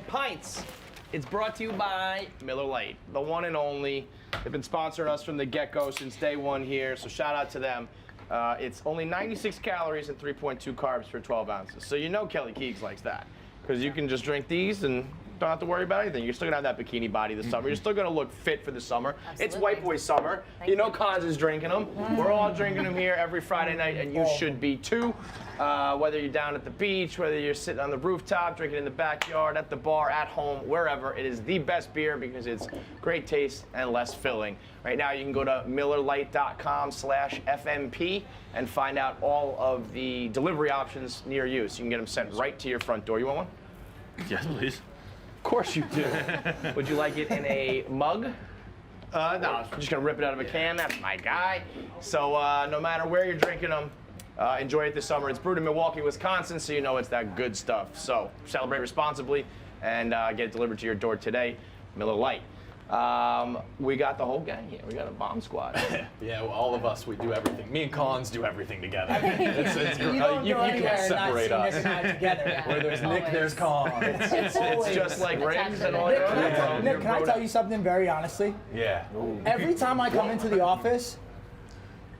and Pints. It's brought to you by Miller Lite, the one and only. They've been sponsoring us from the get-go since day one here, so shout out to them. It's only 96 calories and 3.2 carbs for 12 ounces. So you know Kelly Keegs likes that, because you can just drink these and don't have to worry about anything. You're still gonna have that bikini body this summer. You're still gonna look fit for the summer. Absolutely. It's white boy summer. You know Cons is drinking them. We're all drinking them here every Friday night, and you should be too. Whether you're down at the beach, whether you're sitting on the rooftop, drinking in the backyard, at the bar, at home, wherever, it is the best beer because it's great taste and less filling. Right now you can go to millerlite.com/FMP and find out all of the delivery options near you, so you can get them sent right to your front door. You want one? Yes, please. Of course you do. Would you like it in a mug? No. I'm just gonna rip it out of a can. That's my guy. So no matter where you're drinking them, enjoy it this summer. It's brewed in Milwaukee, Wisconsin, so you know it's that good stuff. So celebrate responsibly and get it delivered to your door today. Miller Lite. We got the whole gang here. We got a bomb squad. Yeah, well, all of us, we do everything. Me and Cons do everything together. You can't separate us. Together. Where there's Nick, there's Cons. It's just like rings and all your Nick, can I tell you something very honestly? Yeah. Every time I come into the office,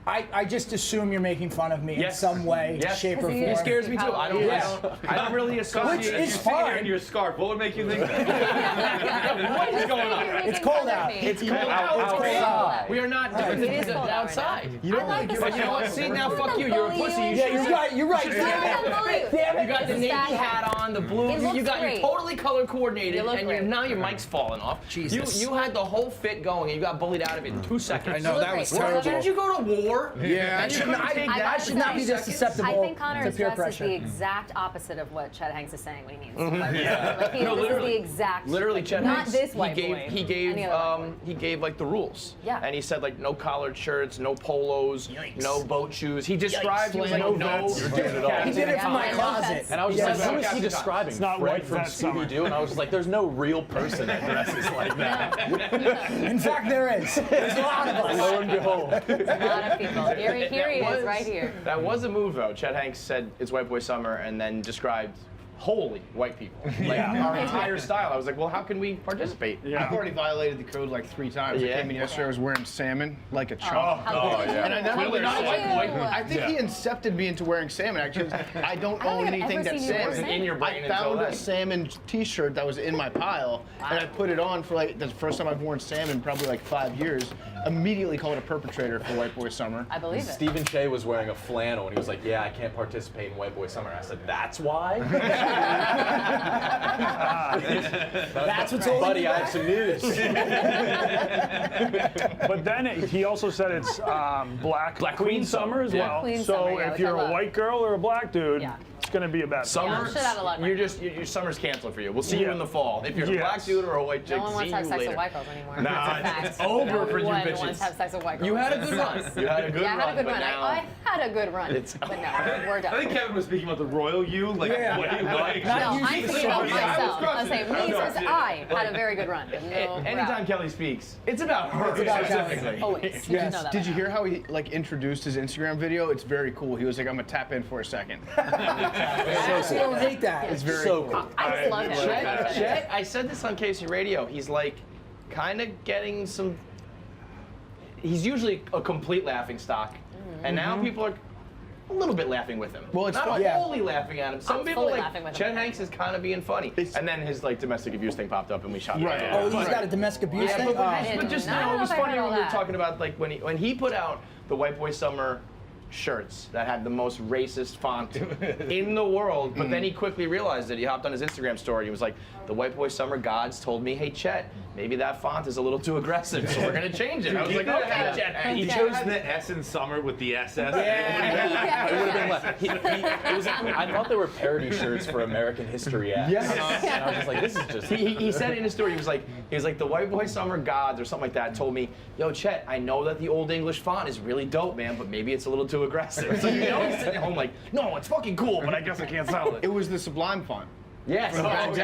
I just assume you're making fun of me in some way, shape, or form. It scares me too. I don't really associate. Which is fine. In your scarf, what would make you think that? What is going on? It's cold out. It's cold out. We are not doing It is it cold out outside. right You don't like like the it. You know what? See, now fuck you. You're a pussy. You Yeah, you're right. Damn it. You got the navy hat on, the blue. It looks You're great. totally color coordinated, You look and great. now your mic's falling off. Jesus. You had the whole fit going, and you got bullied out of it in 2 seconds. I know, that was terrible. Didn't you go to war? Yeah. I should not be this susceptible I think Connor's to peer dress is pressure. the exact opposite of what Chet Hanks is saying when he means. Yeah. Like this is literally. the exact. Literally, Chet not Hanks, this white boy. he gave any other white boy. he gave like the rules. Yeah. And he said like no collared shirts, no polos, no boat shoes. He described he was like No no. vets. You're doing it all. He did it from my Yeah. closet. And I was Yeah, just like, who is Captain he describing? It's not Fred white from that summer. Scooby-Doo? And I was just like, there's no real person that dresses like that. In fact, there is. There's a lot of us. Lo and behold. A lot of people. Here he is, right here. That was a move though. Chet Hanks said it's white boy summer and then described wholly white people. Like our entire style. I was like, well, how can we participate? Yeah. I've already violated the code like 3 times. Yeah. I came in yesterday, I was wearing salmon like a chump. How did you? And I never Clearly not a white boy. I think he incepted me into wearing salmon. Actually, I don't I don't own think I've anything ever that's seen you wear salmon. salmon. In your brain I until found then. a salmon T-shirt that was in my pile, and I put it on for like the first time I've worn salmon probably like 5 years. Immediately called a perpetrator for White Boy Summer. I believe it. Stephen Shea was wearing a flannel and he was like, yeah, I can't participate in White Boy Summer. And I said, that's why? That's what's holding Buddy, you I back? have some news. But then he also said it's Black Queen Summer as Yeah. well. Queen so Summer, yeah, if which you're I a love. white girl or a black dude, Yeah. it's going to be a bad Summer, shit out of luck right you're now. just your summer's canceled for you. We'll see you Yeah. in the fall. If you're a Yes. black dude or a white chick, No one wants see to have you sex later. with white girls anymore. Nah, That's a it's fact. over for you No one bitches. wants to have sex with white girls. You had a good run. You had a good Yeah, I run, had a good but run. now I had a good run. But no, we're done. I think Kevin was speaking about the royal you. Like, Yeah. what do you like? Not No, you. I'm speaking about Yeah, I was myself. I crossing. was saying, me says I had a very good run. No, anytime we're out. Kelly speaks, it's about her It's about specifically. Always. You Yes. know that Did by you now. hear how he like introduced his Instagram video? It's very cool. He was like, I'm gonna tap in for a second. I don't hate that. It's very So cool. cool. I just love him. Chet, I said this on KFC Radio. He's like kind of getting some. He's usually a complete laughing stock, and now people are a little bit laughing with him. Well, it's not fun. Yeah. wholly laughing at him. Some I'm people fully like laughing with him. Chet Hanks is kind of being funny, and then his like domestic abuse thing popped up, and we shot it. Right. down. Oh, he's got a domestic abuse Yeah, thing? but, I didn't just know. I no, don't it was know if I funny heard when all we were that. talking about like when he put out the White Boy Summer shirts that had the most racist font in the world, but then he quickly realized it. He hopped on his Instagram story. He was like, "The White Boy Summer gods told me, hey Chet, maybe that font is a little too aggressive, so we're gonna change it." I was like, "Okay, Chet Hanks." He chose the S in summer with the SS. Yeah. It would have been left. It was, I thought they were parody shirts for American History X. Yes. And I was just like, this is just. He said in his story, he was like, the White Boy Summer gods or something like that told me, yo, Chet, I know that the Old English font is really dope, man, but maybe it's a little too aggressive. So you know he's sitting at home like, no, it's fucking cool, but I guess I can't sell it. It was the Sublime font. Yes, exactly.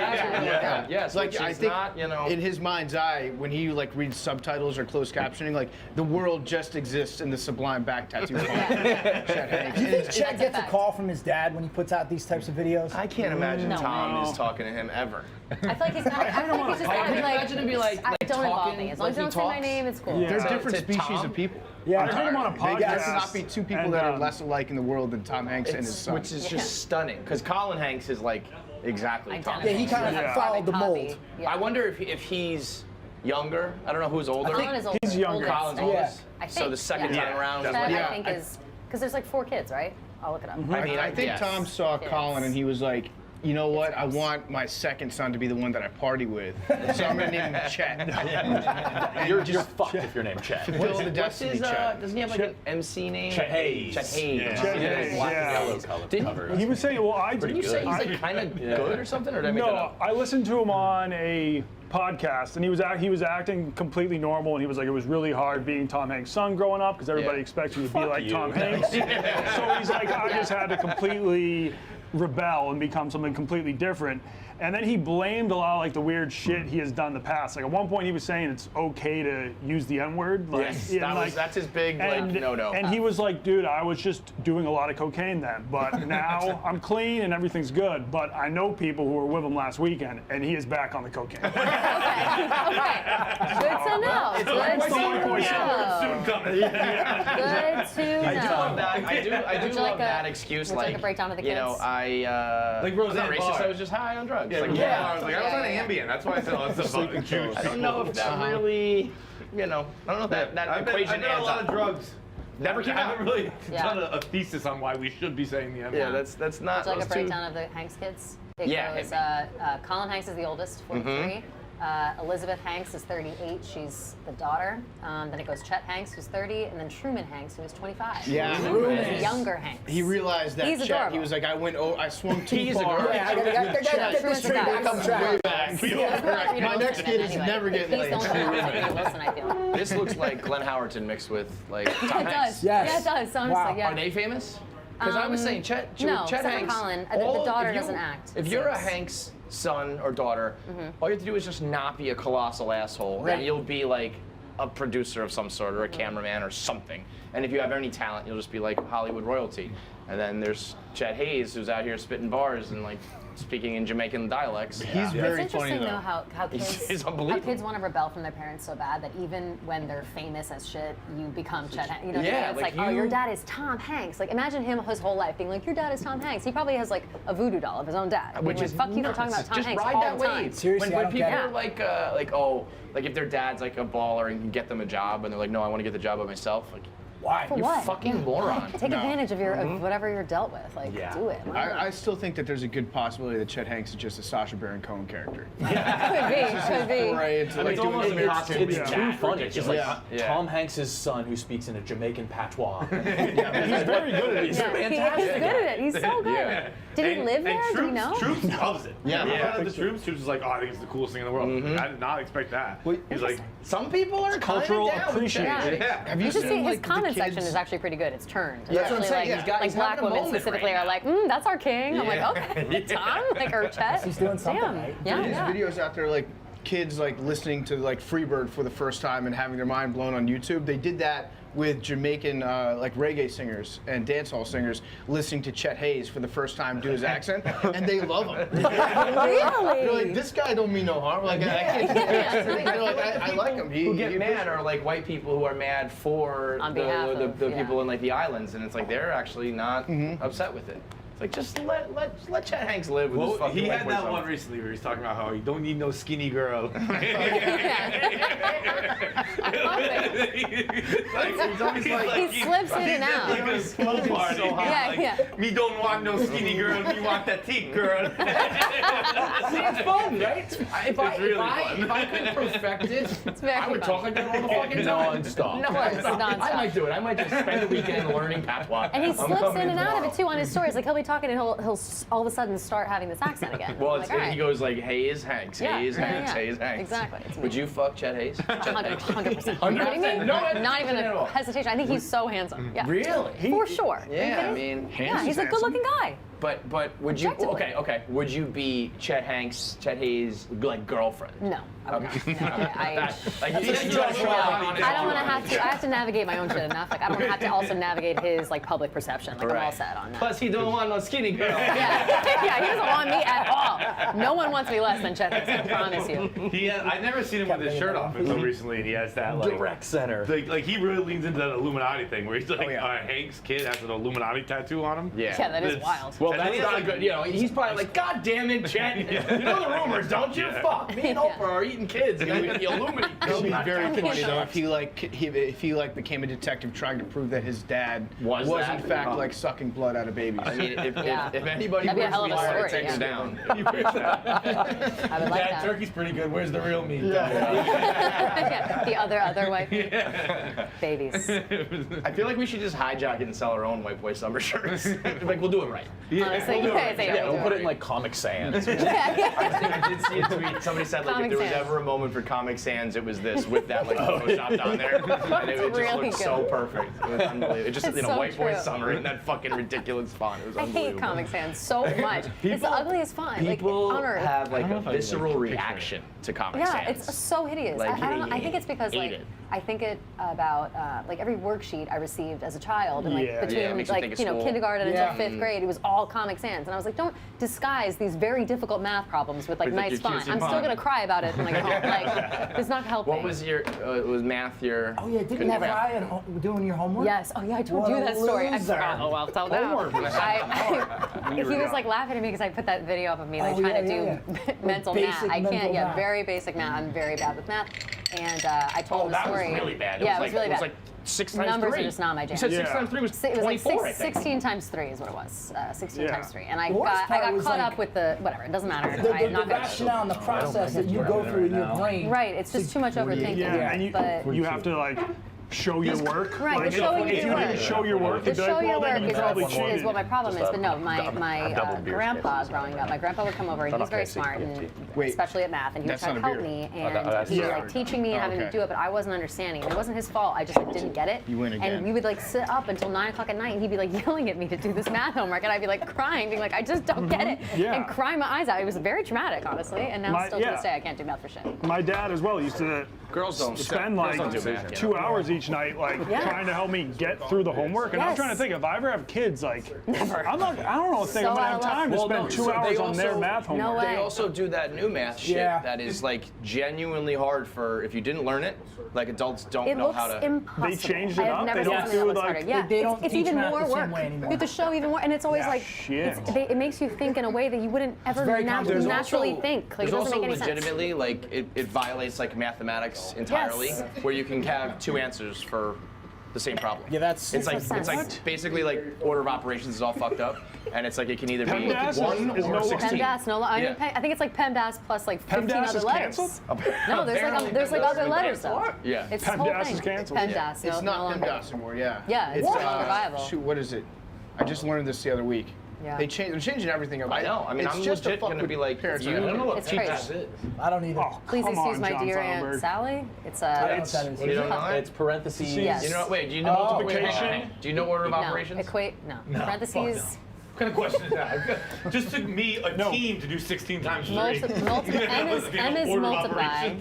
Yeah. Yes, Like which I is think not, in his mind's eye, when he like reads subtitles or closed captioning, like the world just exists in the sublime back tattoo. Chet Hanks. Do you think Chet That's a gets a fact. call from his dad when he puts out these types of videos? I can't imagine No. Tom is talking to him ever. I feel like he's not. I feel like he's just I kind can of like. imagine him be like Don't involve talking me. As long as like you he don't say my talks. name, it's cool. Yeah. They're To- different to species Tom? of people. Yeah, I heard him on a There podcast. cannot be two people and, that are less alike in the world than Tom Hanks and his son. Which is just stunning, because Colin Hanks is like exactly Tom Identical. Yeah, he kind of Yeah. followed the Copy. mold. Yeah. I wonder if he's younger. I don't know who's older. Colin is older. he's younger. Oldest, Colin's I oldest. think. I So think, the second yeah. time around. That's Chet, what- Yeah, I think is because there's like 4 kids, right? I'll look it up. I mean, I think yes. Tom saw Yes. Colin and he was like, you know what? I want my second son to be the one that I party with, so I'm gonna name him Chet. You're fucked if you're named Chet. Fulfill the What's destiny, his, Chet. doesn't he have like an MC name? Chet Hayes. Chet Hayes. Yeah. Chet Hayes, Black yeah. and yellow color Didn't- cover. He was saying, well, I Didn't you say he's I- like kind of good or something, or did I make that No, up? I listened to him on a podcast, and he was acting completely normal, and he was like, it was really hard being Tom Hanks' son growing up because everybody Yeah. expects you to be like you. Tom Hanks. So he's like, I just had to completely rebel and become something completely different. And then he blamed a lot of like the weird shit he has done in the past. Like at one point he was saying it's okay to use the N-word. Like, Yes, and, that like, was, that's his big like no. And he was like, dude, I was just doing a lot of cocaine then, but now I'm clean and everything's good. But I know people who were with him last weekend, and he is back on the cocaine. Okay. Good to know. Good like to the one know. Soon coming. Good to I do love know. that. I do Would you love like that excuse. would you like a breakdown of the you know, kids? I Like I'm not Roseanne racist. Barr. I was just high on drugs. Yeah, Like, yeah. I was like, I was on Yeah. Ambien. That's why I said all this about Jews. I don't know if that really, I don't know if that I've equation been on a adds lot up. of drugs. Never came I out. haven't really Yeah. done a thesis on why we should be saying the N-word. Yeah, that's not. Would you like a those two- breakdown of the Hanks kids? It Yeah, goes, hit Colin Hanks is the oldest, 43. Elizabeth Hanks is 38. She's the daughter. Then it goes Chet Hanks, who's 30, and then Truman Hanks, who is 25. Yeah. He's Truman. younger Hanks. He realized that He's Chet. adorable. He was like, I swung too He's far. adorable. Yeah, I gotta get Truman's this straight the back guy. on track. Way back. Correct. My next kid is never getting He's laid. the only one who's like Wilson, I feel. This looks like Glenn Howerton mixed with like Tom It Hanks. does. Yes. Yeah, it does. Honestly, Wow. yeah. Are they famous? Because I was saying Chet no, Chet except for Hanks. Colin. The daughter doesn't act, If it you're a seems. Hanks son or daughter, all you have to do is just not be a colossal asshole, Right. and you'll be like a producer of some sort or a cameraman or something. And if you have any talent, you'll just be like Hollywood royalty. And then there's Chet Hayes, who's out here spitting bars and like speaking in Jamaican dialects. He's very It's funny interesting though. though how He's how unbelievable. kids want to rebel from their parents so bad that even when they're famous as shit, you become Chet Hanks. You know, Yeah, it's like like, oh, your you- dad is Tom Hanks. Like imagine him his whole life being like, your dad is Tom Hanks. He probably has like a voodoo doll of his own dad. Which Being is like, fuck you for nuts. talking about Tom Just Hanks ride all that the time. wave. Seriously, I when don't people get are it. like if their dad's like a baller and can get them a job and they're like, no, I want to get the job by myself. Like, Why? For you what? fucking moron. Take advantage of your of whatever you're dealt with. Like Yeah. do it. Why not? I still think that there's a good possibility that Chet Hanks is just a Sacha Baron Cohen character. Could be. Right into like it's doing almost the impossible to be It's that too funny. ridiculous. It's like Yeah. Tom Hanks' son who speaks in a Jamaican patois. He's very good at it. He's Yeah, he is good at it. He's so good. Yeah. Did he live there? Do we know? Troops loves it. Yeah. In front of the Troops was like, oh, I think it's the coolest thing in the world. I did not expect that. He's like, Some people are Cultural kinda down with appreciation. Chet. yeah. Have You should see his like, the comment kids- section is actually pretty good. It's turned. That's what I'm Especially, saying. like, He's got- like he's having black a women moment specifically right are like, that's our king. I'm Yeah. like, okay, Tom, like or Chet. He's doing something Damn. right. Yeah, There's yeah. videos out there like kids like listening to like Freebird for the first time and having their mind blown on YouTube. They did that with Jamaican like reggae singers and dancehall singers listening to Chet Hayes for the first time do his accent, and they love him. Really? They're like, this guy don't mean no harm. Like, I can't. They're like, I like him. Who get mad are like white people who are mad for On behalf the of, people yeah. in like the islands, and it's like they're actually not upset with it. It's like just let Chet Hanks live with his Well, fucking he white had boy that song. one recently where he's talking about how you don't need no skinny girl. He's always like, He slips in and out. Like a pool party. so hot. Yeah, Like, yeah. Me don't want no skinny girl. Me want that thick girl. See, it's fun, right? If I could perfect it, very I would fun. talk like that all the fucking time. Non-stop. No, it's I nonstop. might do it. I might just spend the weekend learning patois. And he I'm slips coming in and out of tomorrow. it too on his stories. Like he'll be talking and he'll all of a sudden start having this accent again. Well, I'm it's, like, all right. he goes like, Hayes Hanks, Yeah, Hayes yeah, Hanks, yeah. Hayes Hanks. Exactly. It's me. Would you fuck Chet Hayes? 100%. Are you kidding me? No hesitation Not even at all. a hesitation. I think he's so handsome. Yeah. Really? For sure. Are you Yeah, I kidding? mean, Yeah, he's a good-looking guy. But would you? Objectively. Okay. Would you be Chet Hanks, Chet Hayes, like girlfriend? No. I would not. No, I don't want to have to. I have to navigate my own shit enough. Like I don't want to have to also navigate his like public perception. Like I'm all set on that. Plus, he don't want no skinny girl. Yeah, he doesn't want me at all. No one wants me less than Chet Hanks, I promise you. I never seen him with his shirt off until recently, and he has that like Direct center. Like he really leans into that Illuminati thing, where he's like, Hank's kid has an Illuminati tattoo on him. Yeah, that is wild. Well, that's not a good. You know, he's probably like, God damn it, Chet. You know the rumors, don't you? Fuck, me and Oprah are eating kids. You know, the Illuminati. It would be very Don't funny get though shocked. if he became a detective trying to prove that his dad Was in that? fact like sucking blood out of babies. I mean, if anybody That'd be a works hell of a hard, story, takes yeah. down. I would like that. Turkey's pretty good. Where's the real meat? Yeah, the other white babies. I feel like we should just hijack it and sell our own white boy summer shirts. Like we'll do it right. Honestly, you guys say Yeah, we'll it. put it in like Comic Sans. I did see a tweet. Somebody said like Comic if there was Sans. ever a moment for Comic Sans, it was this with that like photoshopped on there, and it just really looked good. so perfect. It was unbelievable. It just It's in a so white boy true. summer in that fucking ridiculous font. It was I unbelievable. hate Comic Sans so much. It's the ugliest font. Like People on earth. have like a if I visceral can, like, reaction to Comic Yeah, Sans. it's so hideous. Like, I don't know. I think it's because hate like it. I think it about like every worksheet I received as a child and like Yeah. between Yeah, it makes you think like of school. kindergarten Yeah. until 5th grade, it was all Comic Sans, and I was like, don't disguise these very difficult math problems with like With, like, nice your font. cutesy I'm still font. gonna cry about it when I get home. Like it's not helping. What was your? Was math your? Oh yeah, didn't you Never. cry at home doing your homework? Yes. Oh yeah, I told What you a that story. I loser. forgot. Oh, I'll tell now. He was like laughing at me because I put that video up of me like Oh, trying yeah, to do mental math. Basic I can't. mental Yeah, math. very basic math. I'm very bad with math. And I told him the that was story. really bad. Yeah, it was like, really it was bad. like 6 times Numbers 3. are just not my jam. You said 6 Yeah. times 3 was It was like 24, I think. 16 times 3 is what it was. 16 Yeah. times 3. And I The worst got part was, caught like, up with the whatever. It doesn't matter. The I'm not gonna. rationale and the process that you go through in your brain. Right. It's just too much overthinking. Yeah, and but you have to like show your work. Right, Like, the showing if you your didn't work. show your work, The you'd be like, show your well, then work you is probably what, cheated. is what my problem is. But no, my double beer grandpa skip. growing up, my grandpa would come over. He's very KFC, smart, and Wait, especially at math, and he would that's try to not a help beer. me, Oh, and that's he was yeah. like teaching me and having to Okay. do it, but I wasn't understanding. It wasn't his fault. I just like, didn't get it. You win again. And we would like sit up until 9 o'clock at night, and he'd be like yelling at me to do this math homework, and I'd be like crying, being like, I just don't get it, Yeah. and crying my eyes out. It was very traumatic, honestly, and now still to yeah. this day I can't do math for shit. My dad as well used to Girls don't spend girls like don't do math, 2 hours each night, like Yeah. trying to help me get through the homework. And I'm Yes. trying to think if I ever have kids, like I don't know if So I'm gonna out have of luck. time to Well, spend no, 2 so hours they on their also- math homework. No way. They also do that new math shit Yeah. that is like genuinely hard for if you didn't learn it. Like adults don't It know looks how to. impossible. They changed it I have up? never They seen don't something that do, looks like- harder. Yeah, They don't it's teach even math more the same work. way anymore. You have to show even more, and it's always like shit. it makes you think in a way that you wouldn't ever very complicated. naturally think. Like it There's doesn't also make any sense. legitimately like it violates like mathematics entirely, Yes. where you can have 2 answers for the same problem. Yeah, that's It's like Makes no it's like sense. basically like order of operations is all fucked up, and it's like it can either be PEMDAS is 1 no or longer- 16. PEMDAS, no, I mean, Yeah. I think it's like PEMDAS plus like 15 PEMDAS other is letters. canceled? No, there's like other letters though. Yeah. It's the whole PEMDAS thing. is canceled? PEMDAS, It's no not longer. PEMDAS anymore. Yeah. Yeah, it's no longer viable. Shoot, what is it? I just learned this the other week. Yeah. They're changing everything up. I know. I mean, it's I'm just legit to fuck gonna with be like, parents. you I don't don't know what It's PEMDAS crazy. is. I don't either. Oh, Please come excuse on, my John dear Feitelberg. Aunt Sally. It's I don't know It's- what that is. You don't know it? It's parentheses. Yes. You know, wait, do you know wait, hang on, multiplication? hang on. Do you know order of no, operations? parentheses. What kind of question is that? Just took me a No. team to do 16 times 3. M is multiply. M is multiply.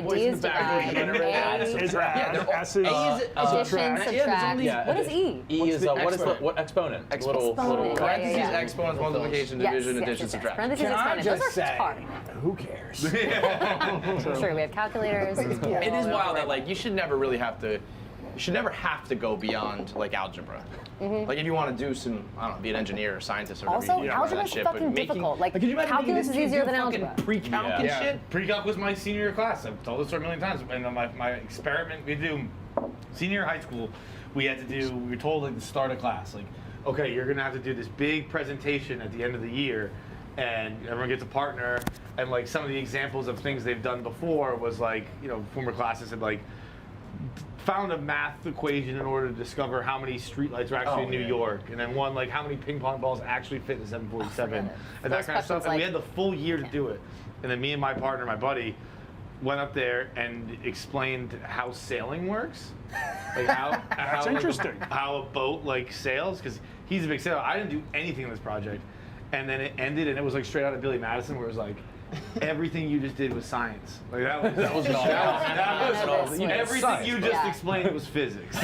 D is divide. A Is they're add, all- S is A is addition, subtract. subtract. Yeah, What is E? E is what is the exponent? what exponent? Exponent. Little. Yeah. Parentheses, exponents, multiplication, division, addition, subtraction. Parentheses, Can I exponent. just Those are say, hard. who cares? Sure, we have calculators. It is wild that like you should never really have to. You should never have to go beyond like algebra. Like if you want to do some, I don't know, be an engineer or scientist or whatever. Also, you can algebra that is shit, fucking but making, difficult. Like, could you imagine calculus making is this easier kid than do fucking algebra. Pre-calc and Yeah. shit. Pre-calc was my senior year class. I've told this story a million times. And my experiment we do, senior year high school, we were told like to start a class. Like, okay, you're gonna have to do this big presentation at the end of the year, and everyone gets a partner. And like some of the examples of things they've done before was like, former classes had like found a math equation in order to discover how many streetlights are actually in New York, and then one like how many ping pong balls actually fit in the 747, and Those that kind of stuff. questions, And we like- had the full year to do it. And then me and my partner, my buddy, went up there and explained how sailing works, like how That's interesting. how a boat like sails, because he's a big sailor. I didn't do anything in this project, and then it ended, and it was like straight out of Billy Madison, where it was like, everything you just did was science. Like that was everything science, you just explained was physics.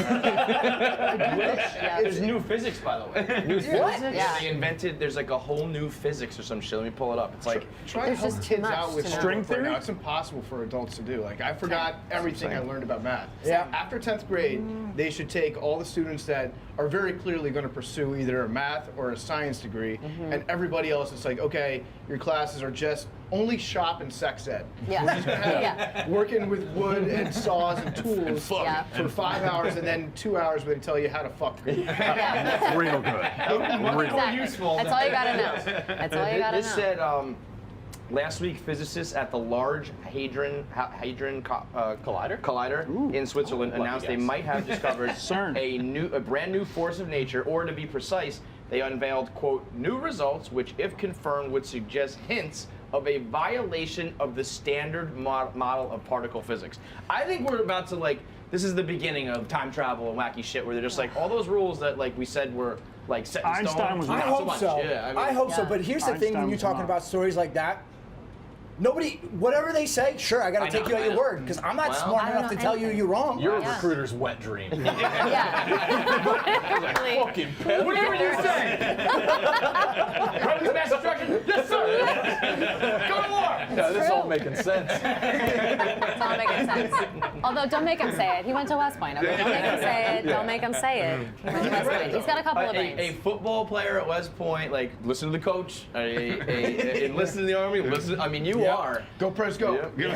There's new physics, by the way. New physics? Yeah. They invented, there's like a whole new physics or some shit. Let me pull it up. It's like, Try to There's help just too kids much out with to know. String homework right theory? now. It's impossible for adults to do. Like I forgot everything I learned about math. Yeah. After 10th grade, they should take all the students that are very clearly going to pursue either a math or a science degree, and everybody else it's like, okay, your classes are just only shop and sex ed. Yeah. We're just gonna have Yeah. working with wood and saws and tools Yeah. for 5 hours, and then 2 hours where they tell you how to fuck. Yeah. Real good. Exactly. useful. That's all you gotta know. That's all you gotta This know. said, last week, physicists at the Large Hadron Collider in Switzerland announced they guess. might have discovered CERN. a brand new force of nature, or to be precise, they unveiled, quote, new results which, if confirmed, would suggest hints of a violation of the standard model of particle physics. I think we're about to, like, this is the beginning of time travel and wacky shit where they're just like, all those rules that, like, we said were, like, set in Einstein stone. was I Not hope much. so. Yeah, I hope so. Yeah. But here's the thing: when Einstein you're was talking not. about stories like that, nobody, whatever they say, sure, I got I to take know, you at I your know. word because I'm not Well, smart I don't enough to know tell you anything. you're wrong. You're a Yeah. recruiter's wet dream. Yeah. Fucking pimp. Whatever you say. Weapons mass destruction. Yes, sir. Go to war. No, this is all true. making sense. It's all making sense. Although, don't make him say it. He went to West Point. Okay? Don't make him say it. Don't make him say it. He went to West Point. He's got a couple of A brains. football player at West Point, like, listen to the coach. Enlist in the army. Listen. I mean, you are. Go Press, go. You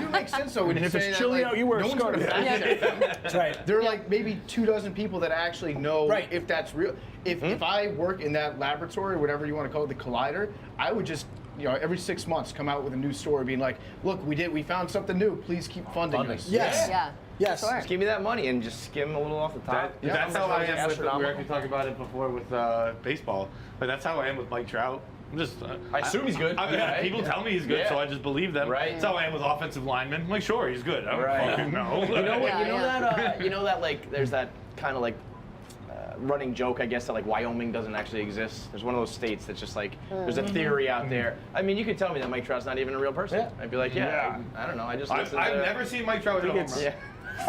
do make sense though when And you if say it's that, chilly like, out, you wear a no one's gonna scarf. fact check them. That's right. There are like maybe 24 people that actually know Right. if that's real. If I work in that laboratory, whatever you want to call it, the collider, I would just every 6 months come out with a new story being like, look, we found something new. Please keep funding us. Yes. Yeah. Yes. Sure. Just give me that money and just skim a little off the top. That's how I am with. We were astronomical. actually talking about it before with baseball, but that's how I am with Mike Trout. I'm just. I assume he's good. I people tell me he's good, Yeah. so I just believe them. Right. That's how I am with offensive linemen. I'm like, sure, he's good. I don't Right. fucking know. You know what? Yeah, you know yeah. that. You know that. Like, there's that kind of like running joke, I guess, that like Wyoming doesn't actually exist. There's one of those states that's just like there's a theory out there. I mean, you could tell me that Mike Trout's not even a real person. Yeah. I'd be like, Yeah. I don't know. I just I've listened to. never seen Mike Trout hit a home run. Yeah.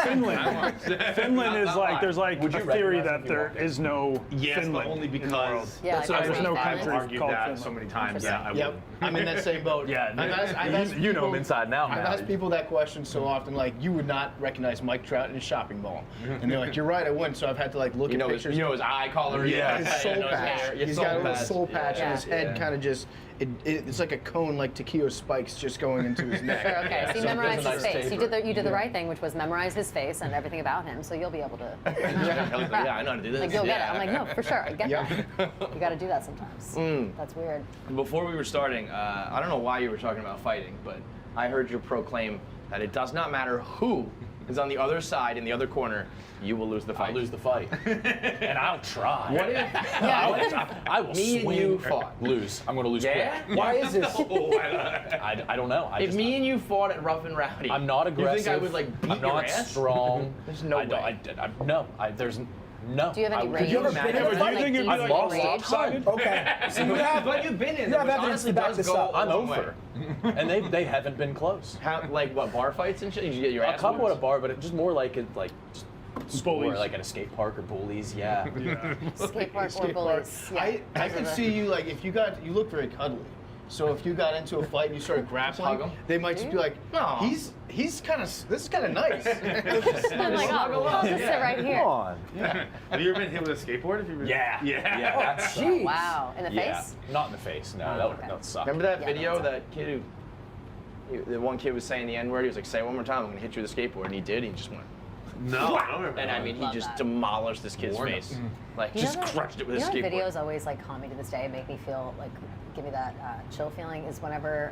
Finland. Finland is like, there's like Would you a theory recognize that him if you there walked in? is no Yes, Finland but only in the world. because Yeah, That's like what There's no Finland. country I've argued called that Finland. so many times. Yeah, I Yep. would. I'm in that same boat. Yeah, I've asked you know him people- inside and out I've now. asked people that question so often, like, you would not recognize Mike Trout in a shopping mall. And they're like, you're right, I wouldn't. So I've had to like look You at know his, pictures. you know his eye color. Yeah. His I soul know his patch. hair, your He's soul got a little patch. soul patch, and his head Yeah. kind of just, it's like a cone, like taquilla spikes just going into his neck. Sure, okay, so you So memorized there's his a nice face. taper. You did the right thing, which was memorize his face and everything about him, so you'll be able to. Yeah, I know how to do this. Like you'll get it. Yeah. I'm like, no, for sure, I get Yeah. that. You got to do that sometimes. That's weird. Before we were starting, I don't know why you were talking about fighting, but I heard you proclaim that it does not matter who is on the other side in the other corner, you will lose the fight. I'll lose the fight, and I'll try. What if? I will Me and swing. you fought? Lose. I'm going to lose Yeah? quick. Why is this? I don't know. If me and you fought at Rough and Rowdy, I'm not aggressive. You think I would like beat I'm your not ass? strong. There's no way. There's no. Do you have any rage? Could you ever been in a Yeah, but do fight? you think you'd be I've like lost a lopsided? Okay. So you have. But you've been in. You have which evidence honestly to back does this go up. a I'm long way. over, and they haven't been close. How, like what, bar fights and shit? Did you get your A ass couple at a whooped? bar, but it just more like just school, or Bullies. like at a skate park or bullies. Yeah. Skate park or Skate park. bullies. Yeah, I those could are the- see you like if you look very cuddly. So if you got into a fight and you started hug grappling, 'em? they might just be like, Aw. he's kind of this is kind of nice. I'm like, oh, I'll just sit right here. on. Have you ever been hit with a skateboard? Have you been? Yeah. Yeah. Yeah. That's Jeez. Wow, in the yeah. face? Not in the face. No, that would suck. Remember that Yeah, video? that's That kid the one kid was saying the N-word. He was like, "Say it one more time. I'm gonna hit you with a skateboard," and he did. He just went. No, I don't remember. And I mean, he Love just that. demolished this kid's Warned face. him. Like, You just know that- crushed it with a you know what skateboard. videos always like calm me to this day and make me feel like give me that chill feeling is whenever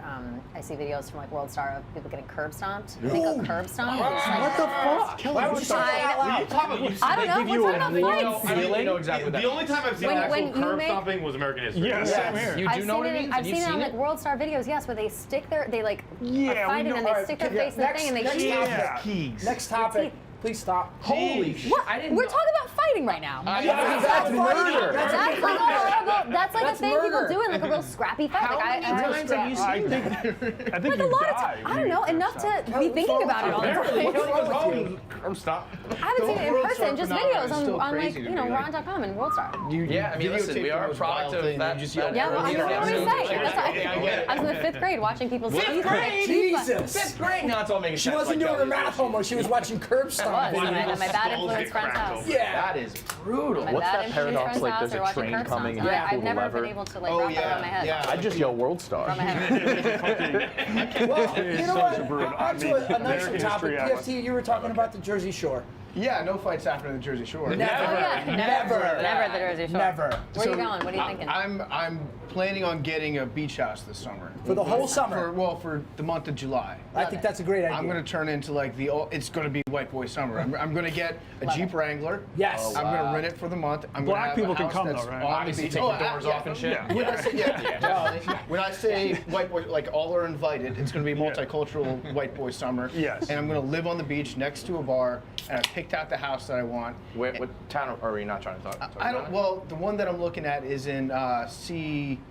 I see videos from like World Star of people getting curb stomped. I think a curb stomp is like What the fuck? Why would you say that out loud? I don't know. give you We're a talking about warm fights. I know exactly what that The only means. time I've seen When actual you curb make- stomping was American history. Yeah, same here. You do know what it means? I've Have you seen it on seen like it? World Star videos, yes, where they stick they like Yeah, are we fighting know- and they alright, stick their yeah, face in the thing and they next shoot. topic. Keegs. Next topic. Please stop. Holy shit. What? I didn't We're know. talking about fighting right now. That's murder. That's like a horrible. That's like That's a thing murder. people do in like a real scrappy fight. How like many times have you I seen think, that? I think like a you lot of die. times. I when don't you know get enough curb to be thinking about it all the time. Stop. I haven't seen it in World person, Star just phenomenon videos is on still like crazy to me, like- Ron.com and World Star. Yeah, I mean, listen, we are a product of that. Yeah, well, I know what I'm saying. That's why I get it. I was in the 5th grade watching people's Fifth grade? Jesus. Fifth grade? No, it's all making She sense. wasn't like doing her Kelly. math homework. She was watching curb I stomp. was at my bad Skulls influence get friend's cracked house. open. Yeah. That is brutal. My What's bad that influence paradox, friend's like, house, there's they're a watching train curb coming stomps. and you I've pull the never lever? been able to like Oh wrap that around my yeah, head. yeah. I just yell World Star. Around my head. Well, you know so what? brutal. On to a nicer American topic. history, I PFT, you were talking about the Jersey Shore. Yeah, no fights happening in the Jersey Shore. Oh, yeah. Never. Never at the Jersey Shore. Never. Where are you going? What are you thinking? I'm planning on getting a beach house this summer. For the whole summer. For the month of July. I think that's a great idea. I'm going to turn into like it's going to be white boy summer. I'm going to get a Jeep Wrangler. Yes. I'm going to rent it for the month. I'm Black gonna people have a can house come, that's though, right? on the Obviously, beach. take Oh, the doors off and shit. Yeah. When I say, when I say white boy, like all are invited, it's going to be multicultural white boy summer. Yes. And I'm going to live on the beach next to a bar, and I picked out the house that I want. What town are we not trying to talk about? I don't. Well, the one that I'm looking at is in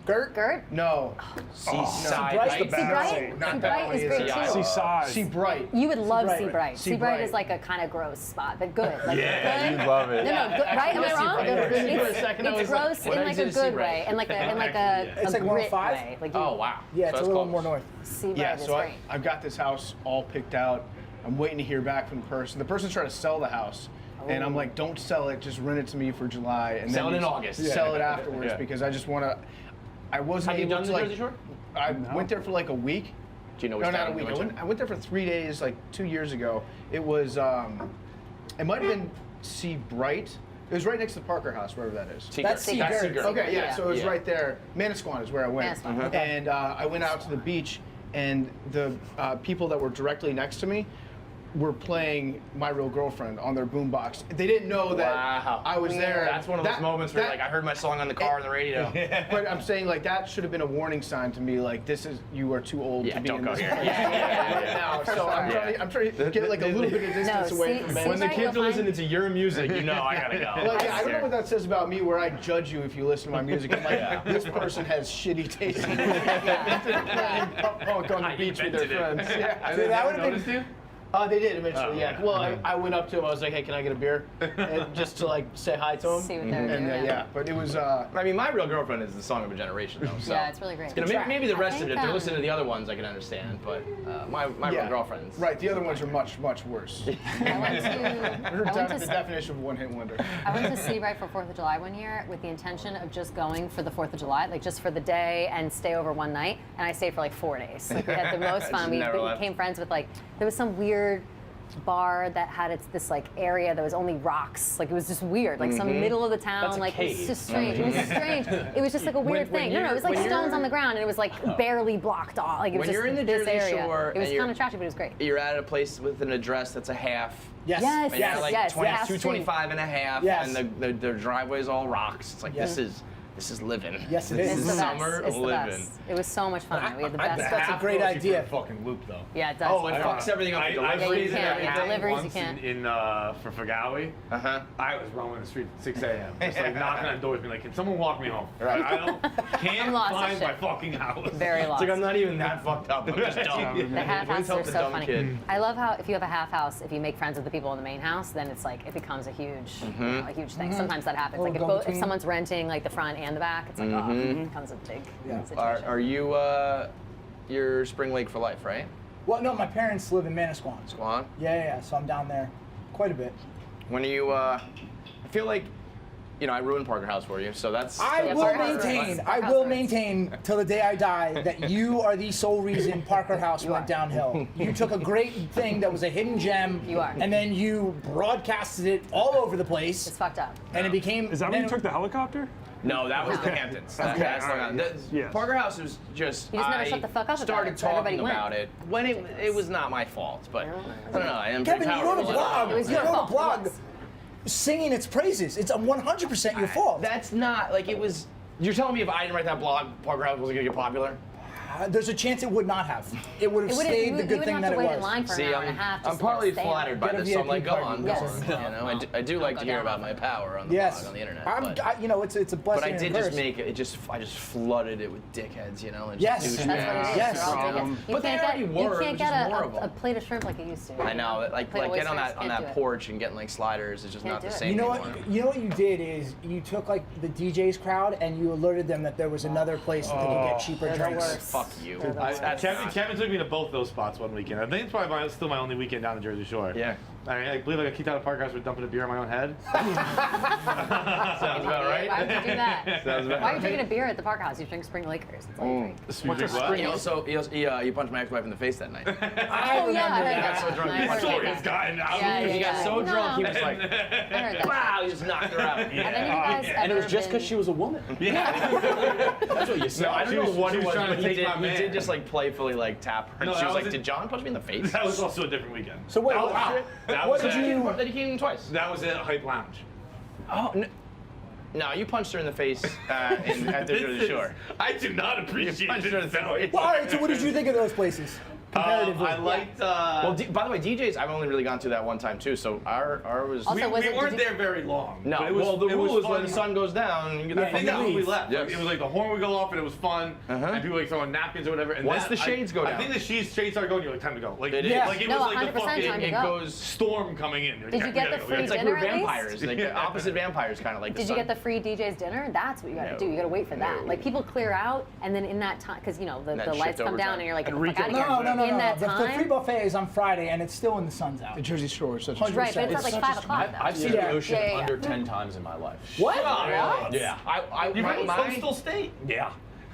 Gert? No. Seaside Bryce Heights? the Seabright? Not that Seabright one, is is great it? too. Seaside. Seabright. You would love Seabright. Seabright. Seabright. Seabright is like a kind of gross spot, but good. Like Yeah, good. you love it. No, good, right? Am I wrong? Seabright. It's, Yeah. For a second, I it's was like, gross what in like exit a is good Seabright? way, and like a It's a like grit 105? way. Like you, Oh, wow. Yeah, So it's a that's little close. more north. Seabright Yeah, is so great. I've got this house all picked out. I'm waiting to hear back from the person. The person's trying to sell the house. And I'm like, don't sell it, just rent it to me for July. And Sell then it in you August. Sell it afterwards Yeah. because I just want to. I wasn't Have you able done to the like. Jersey Shore? I went there for like a week. Do you know which No, not town a you week. went to? I went there for 3 days, like 2 years ago. It was, it might have been Seabright. It was right next to the Parker House, wherever that is. That's Seagirt. Okay, yeah, Yeah. so it was Yeah. right there. Manasquan is where I went. Manasquan. And I went out to the beach, and the people that were directly next to me were playing My Real Girlfriend on their boombox. They didn't know that Wow. I was there. That's one of those moments where like I heard my song on the car on the radio. But I'm saying like that should have been a warning sign to me. Like you are too old Yeah, to be don't in go this here. place Yeah. right now. For So sure. I'm trying to get like a little bit of distance away from see, it. When the Seabright, kids you'll are find- listening to your music, you know I gotta go. Well, yeah, I don't know what that says about me, where I judge you if you listen to my music. I'm like, this person has shitty taste in music. Playing punk on the I beach with their invented friends. it. Yeah. Dude, that would have been. They did eventually. Oh, yeah. yeah. Well, I went up to him. I was like, hey, can I get a beer? And just to like say hi to him. See what they're And doing. yeah, but it was. I mean, My Real Girlfriend is the song of a generation, though. So. Yeah, it's really great. You know, maybe the I rest of think, it, if they're listening to the other ones, I can understand. But my Real Girlfriend's Right. The other ones are much worse. I went The to definition of one hit wonder. I went to Seabright for 4th of July one year with the intention of just going for the 4th of July, like just for the day and stay over one night. And I stayed for like 4 days. Like we had the most fun. Just We never left. became friends with like, there was some weird bar that had this like area that was only rocks. Like it was just weird. Like some middle of the town. That's a like it was cave. just strange. It was strange. It was just like a weird when thing. No, it was like when stones you're- on the ground and it was like barely blocked off. Like it was When just you're in the this Jersey area. Shore It was and kind of trashy, but it was great. You're at a place with an address that's a half. Yes. Yes. And you're like yes, 225 and a half, Yes. and the driveway's all rocks. It's like Yes. this is living. Yes, it This is. It's is the best. summer It's the living. best. It was so much fun. We had the best. That's a great idea. Fucking loop though. Yeah, it does. Oh, it fucks everything up. I with was deliveries you and can't, yeah. everything. Deliveries you once can't. in for Fagawi. Uh-huh. I was roaming the street at 6 a.m. Just like knocking on doors, being like, "Can someone walk me home?" Right. Can't I'm lost find as my shit. fucking house. Very It's lost. like I'm not even that fucked up. I'm just dumb. The half Please houses help are the so dumb funny. kid. I love how if you have a half house, if you make friends with the people in the main house, then it's like it becomes a huge, a huge thing. Sometimes that happens. Or Like if, go if between. someone's renting like the front and the back, it's like oh, it becomes a big situation. Are you you're Spring Lake for life, right? Well, no, my parents live in Manasquan. Squan. Yeah, so I'm down there quite a bit. When are you? I feel like I ruined Parker House for you, so that's. I will Parker House maintain. is- I Parker will House is- maintain till the day I die that you are the sole reason Parker House went downhill. You took a great thing that was a hidden gem, You are. and then you broadcasted it all over the place, It's fucked up. and it became. Is that when you took the helicopter? No, that was the Okay. Hamptons. Okay, That's all right, yes. Parker House was just. You just never shut the fuck up about started it, so everybody talking went. about it when it was not my fault, but I don't know. I am Kevin, pretty you wrote a powerful. blog. It was You your wrote a fault. It blog was. singing its praises. It's 100% your fault. That's not like it was. You're telling me if I didn't write that blog, Parker House wasn't gonna get popular? There's a chance it would not have. It would have It wouldn't- stayed you the good wouldn't thing have that to it wait was. in line for an hour and a half. I'm just to partly stay on. flattered by Get a this, so I'm VIP like, go party. on, go Yes. on. I do like go to hear down about on my it. power on the Yes, blog on the internet. I'm. but, It's a but blessing. I and a did curse. just make it. I just flooded it with dickheads, and Yes. just That's what it is. Yes. They're all Problem. dickheads. You But they can't already get, were, you it can't was get just more of a them. plate of shrimp like it used to. I know, like Plate of getting on oysters, that can't do it. porch and getting like sliders is just Can't not the do it. same You know anymore. what? You know what you did is you took like the DJ's crowd and you alerted them that there was another place that they could get cheaper They're the drinks. worst. Fuck you. They're the worst. Kevin took me to both those spots one weekend. I think it's probably still my only weekend down the Jersey Shore. Yeah. I believe I got kicked out of Park House for dumping a beer on my own head. Sounds about right. Why would you do that? Sounds about Why are you right. drinking a beer at the Park House? You drink spring liquors. That's all you drink. What's a spring? He also you punched my ex-wife in the face that night. Oh yeah, I heard that. so drunk. I heard Story's that. guy now. Yeah, He got so drunk, he was like, I heard that. wow, he just knocked her out. Have any of you guys And it was ever just because been- she was a woman. That's what you said. No, I don't know what she it was was, trying to but take he my man. did just like playfully like tap her. And No, she that was like, was did John punch me in the face? That was also a different weekend. So wait, Oh, what- wow. That what was did it. you? That he came in twice. That was at Hype Lounge. Oh, no, you punched her in the face at the Jersey Shore. I do not appreciate punched her in this. the face. Well, all right. So what did you think of those places comparatively? I liked. Well, by the way, DJs, I've only really gone to that one time too, so our was. Also, we was it- weren't did you- there very long. no, but it was, well, the it was rule is fun. when the sun goes down, you get Yeah, the I think fuck that's when we leave. left. Yes. It was like the horn would go off and it was fun, and people like throwing napkins or whatever. And Once that- the shades go I down. think the shades started going. You're like, time to go. Like, It is. like it No, was like 100% the fucking time to it go. goes. storm coming in. You're like, Did you we get gotta the go, free we It's gotta like dinner we're at least? vampires, like the opposite vampires, kind of like. Did you get the free DJ's dinner? That's what you got to No. do. You got to wait for that. No. Like people clear out, and then in that time, because the That lights shift come down, overtime. and you're like, And get the fuck out of retail here. No. In that The free time, buffet is on Friday, and it's still when the sun's out. The Jersey Shore is such a 100%. right? But it's It's at like 5 o'clock. though. I've seen Yeah. the ocean Yeah, yeah, yeah. under 10 times in my life. What? Yeah. You From my, Coastal State. Yeah.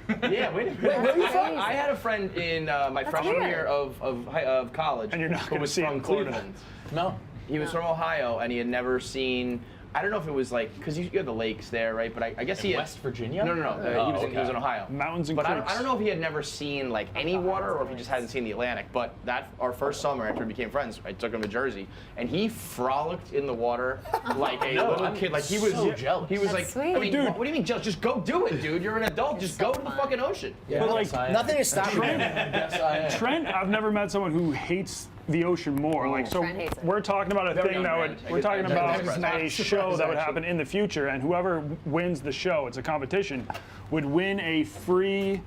yeah, wait a minute. Wait, where are you That's from? crazy. I had a friend in my freshman weird. year of college And you're not who gonna was see him from in Florida. Cleveland. No. He was from Ohio, and he had never seen. I don't know if it was like because you had the lakes there, right? But I guess he had, West Virginia? No. Oh, he was in okay. Ohio. Mountains and But I creeks. don't know if he had never seen like any water, or if he just hadn't seen the Atlantic. But our first summer after we became friends, I took him to Jersey, and he frolicked in the water like a little kid. Like he was so jealous. He was That's like, sweet. I mean, Dude. what do you mean jealous? Just go do it, dude. You're an adult. Just go to the fun. fucking ocean. Yeah. But, like, Yes, I am. Nothing is stopping me. Yes, I am. Trent, I've never met someone who hates the ocean more. Like, so Trent hates it. we're talking about a Very thing young that man. would, we're talking I about guess a show that would happen in the future, and whoever wins the show, it's a competition, would win a free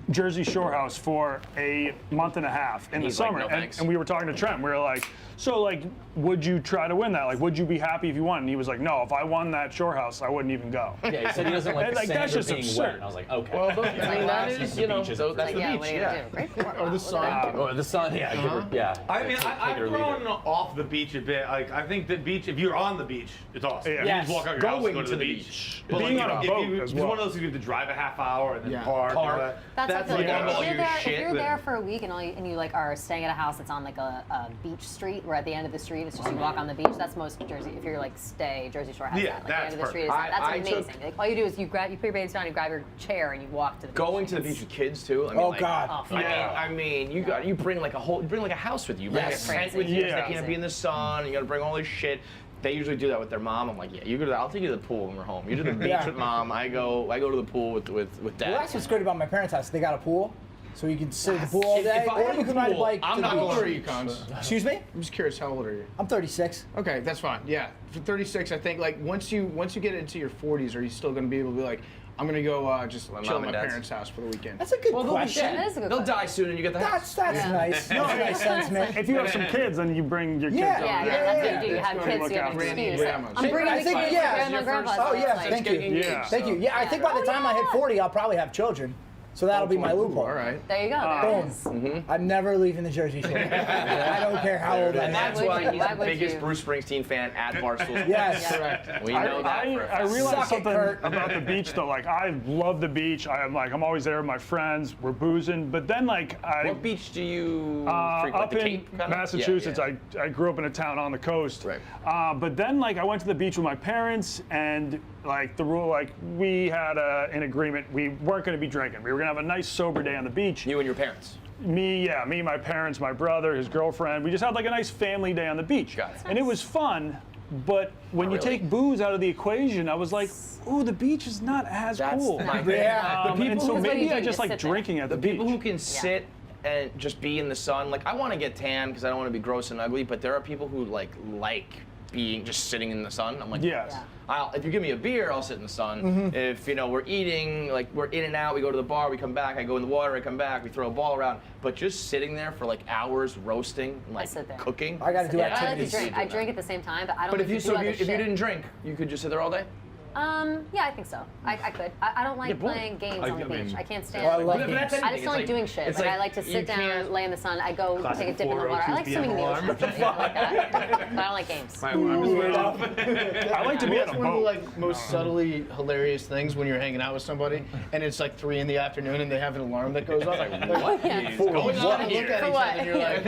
Jersey Shore house for a month and a half in the He's like, summer. "No, and, thanks." and we were talking to Trent. We were like, so like, would you try to win that? Like, would you be happy if you won? And he was like, no, if I won that shore house, I wouldn't even go. Yeah, he said he doesn't like And, the like, sand that's or just being absurd. wet. And I was like, okay. Well, I mean, that is, you know, beach so that's Like, the yeah, beach. what are you Yeah. gonna do? Great for Or the sun. Or the sun, yeah. I mean, Take I've it or leave grown it. off the beach a bit. Like, I think the beach, if you're on the beach, it's awesome. Yeah. You Yes. just walk out your house Going and go to to the the beach. beach. But Being like, on a if boat you, as it's one well. of those you have to drive a half hour and then Yeah. park. and all that. That's That's like like Yeah. all if your you're there, shit. if you're that- there for a week and you like are staying at a house that's on like a beach street, where at the end of the street it's just you walk on the beach. That's most Jersey. If you're like Jersey Shore has Yeah, that. Like that's the end of the street is perfect. that's I amazing. took- Like, all you do is you put your babies down, you grab your chair, and you walk to the beach. Going to the It's- beach with kids too. I mean, Oh, like, God. Oh, I mean, you bring like a house with you. Bring Yes. a tent Crazy. with you. Yeah. They can't be in the sun. You got to bring all this shit. They usually do that with their mom. I'm like, yeah, you go to. I'll take you to the pool when we're home. You do the beach Yeah. with mom. I go to the pool with dad. Well, that's what's great about my parents' house. They got a pool, so you can sit at the pool all If day, I or had you a can ride a pool, bike. I'm to not the How old beach. are you, Cons? Excuse me? I'm just curious, how old are you? I'm 36. Okay, that's fine. Yeah, for 36, I think like once you get into your 40s, are you still going to be able to be like, I'm going to go just My chill mom at my and dad's. parents' house for the weekend? That's a good Well, they'll be question. dead. That is a good They'll question. die soon, and you get the house. That's Yeah. nice. That's a nice sentiment. If you have some kids, then you bring your kids Yeah. over. Yeah, Yeah, that's yeah, what you do. You yeah. have That's kids, what you have an look out. excuse. Grandmas. I'm bringing I the think, kids to yeah, grandma and grandpa's Oh house, yes, like- thank you. Yeah. Thank you. Yeah, I think by the time I hit 40, I'll probably have children. So that'll be my loophole. All right. There you go. There it is. I'm never leaving the Jersey Shore. I don't care how old I And am. that's would why you? he's Why the would biggest you? Bruce Springsteen fan at Barstool. Yes. Correct. We know that for a I fact. realized Suck it, something Kurt. about the beach though. Like I love the beach. I'm always there with my friends. We're boozing. But then like What beach do you frequent? up The in Cape, kinda? Massachusetts, Yeah, I grew up in a town on the coast. Right. But then like I went to the beach with my parents, and like the rule, like we had an agreement. We weren't going to be drinking. We were going to have a nice sober day on the beach. You and your parents. Me, my parents, my brother, his girlfriend. We just had like a nice family day on the beach. Got it. And it was fun. But when Not you really. take booze out of the equation, I was like, ooh, the beach is not as That's cool. my Yeah. The people And so who Because what do you maybe do? I You just like sit there. drinking at the, The beach. people who can sit and just be in the sun, like I want to get tan because I don't want to be gross and ugly, but there are people who like being just sitting in the sun. I'm like, Yes. Yeah. If you give me a beer, I'll sit in the sun. If we're eating, like we're in and out, we go to the bar, we come back, I go in the water, I come back, we throw a ball around. But just sitting there for like hours roasting, and, like sit there. cooking. I got to do Yeah, I like to activities. drink. I drink at the same time, but I don't. But like if you to do other if you shit. didn't drink, you could just sit there all day. Yeah, I think so. I could. I don't like playing games on the beach. I can't stand. Oh, I love But games. that's I anything. just don't like It's doing shit. it's Like, I like to you sit down, can't- lay in the sun. I go Classic take a dip in the water. I like 4:02 swimming in the PM ocean. alarm. Actually. I like that. But I don't like games. My alarm is went off. I like to be on That's a one of the boat. like most subtly hilarious things when you're hanging out with somebody and it's like 3 PM and they have an alarm that goes off. Like, what? Yeah. Going on what? and look at For each what? other and you're like,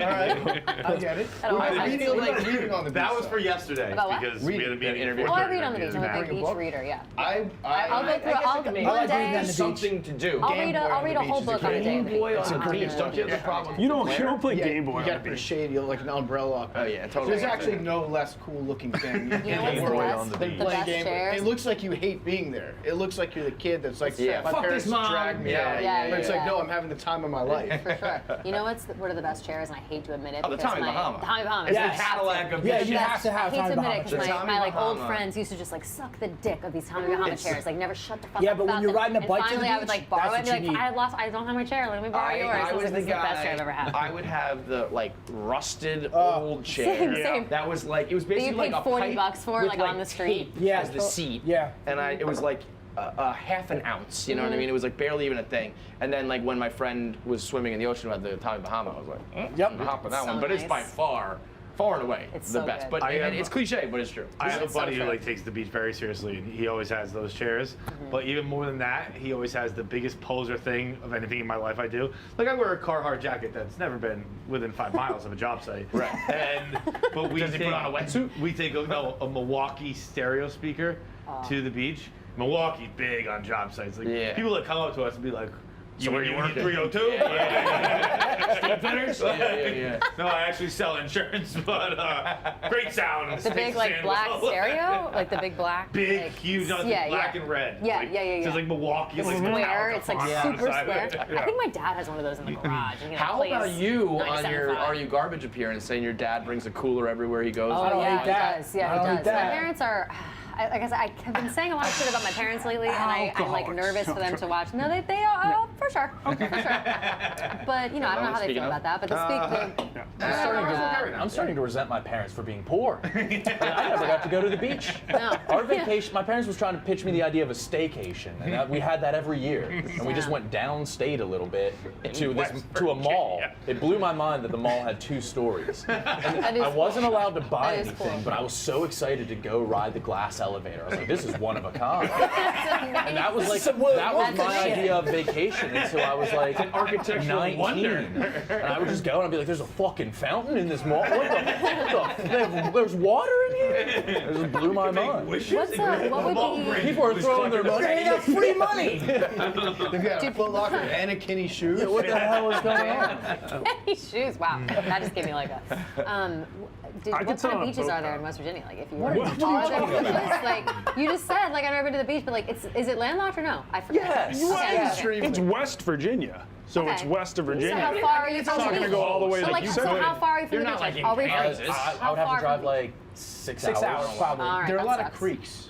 all right, I get it. I don't like I that. feel like reading on the beach. That was for yesterday About what? because we had a meeting. Interview. Oh, I read on the beach. I'm a Yeah. big beach book? reader. Yeah. I'll go through. I'll I one like reading day. on the beach. Something to do. I'll Game read Boy a on the whole beach is book a on the great day. Game Boy on It's a the great beach. Don't you have the problem? You with don't play Yeah, Game Boy you on got the to put a beach. shade, like an umbrella. Oh yeah, totally. There's actually no less cool looking thing. You know what's the world best? than The playing best Game Boy. chairs. It looks like you hate being there. It looks like you're the kid that's like, Yeah. my Fuck parents this, Mom. dragged me Yeah, out. yeah, But it's yeah. like, no, I'm having the time of my life. For sure. You know one of the best chairs, and I hate to admit it. Oh, the because Tommy my- Bahama. The Tommy Bahama. It's Yes. the Cadillac of Yeah, this you shit. have to have I hate Tommy to admit Bahama. it because The my Tommy like old Bahama. friends used to just like suck the dick of these Tommy Bahama chairs. Like never shut the fuck Yeah, up but when about you're them. riding a And bike to the finally I would beach, like borrow it and that's be what like, you need. I don't have my chair. Let me borrow yours. I This was is the the best chair I've guy. ever had. I would have the like rusted old chair. Same. That was like it was basically you like paid a $40 pipe for, with, like, on the street. tape Yeah, as the so- seat. yeah. And it was like a half an ounce. You know what I mean? It was like barely even a thing. And then like when my friend was swimming in the ocean with the Tommy Bahama, I was like, Yep. I'm hopping that So one. But it's by nice. far and away It's the so best. good. But I am- it's cliche, but it's true. I have a It's so buddy who true. like takes the beach very seriously, and he always has those chairs. But even more than that, he always has the biggest poser thing of anything in my life I do. Like I wear a Carhartt jacket that's never been within 5 miles of a job site. Right. But we Does he take, put on a wetsuit? We take a Milwaukee stereo speaker to the beach. Milwaukee big on job sites. Like Yeah. people that come up to us and be like, "So where you work? working? 302? Step fitters? Yeah. No, I actually sell insurance, but great sound. The big like black stereo, like the big black. Big, like, huge, no, it's yeah, black yeah. and red. Yeah, It's like, yeah. It's like Milwaukee, It's like square. Metallica It's like font on the super side of square. it. I think my dad has one of those in the garage. You know, How plays about you on your 97.5. Are You Garbage appearance saying your dad brings a cooler everywhere he goes? Oh, I don't yeah, eat that. he does. Yeah, I don't he eat does. that. My parents are. Like I said, I have been saying a lot of shit about my parents lately, and I'm like Alcoholics. nervous for them to watch. No, they are for sure, for sure. But you know, I don't know how they Speaking feel of- about that. But to speak, I'm starting to resent my parents for being poor. I never got to go to the beach. No. Our vacation, my parents was trying to pitch me the idea of a staycation, and we had that every year. And we just Yeah. went downstate a little bit to West a mall. Virginia. It blew my mind that the mall had 2 stories. that is I wasn't cool. allowed to buy That is anything, cool. but I was so excited to go ride the glass elevator. I was like, this is one of a kind. And that was like, that was That's my a shit. idea of vacation until I was like architectural 19. wonder. And I would just go and I'd be like, there's a fucking fountain in this mall? There's water in here? It just blew my mind. What would be? People are throwing their money. They got free money. They've got a Foot Locker and a Kenny shoes. What the hell is going on? Shoes. Wow, that just gave me like a. I What could sit kind on of a beaches boat, are there though. in West Virginia? Like, if you What were, are you are talking there about? beaches? Like, you just said, like, I've never been to the beach, but like, is it landlocked or no? I forget. Yes. Okay, okay. It's West Virginia, so it's Okay. west of So how Virginia. far are you from It's the not beach? gonna go all the way So, like like, you so said. how far are you from You're the not beach? like in Are we? Kansas. I How would have far to drive from- like 6 6 hours, hours. probably. All right, There are a that lot of sucks. creeks.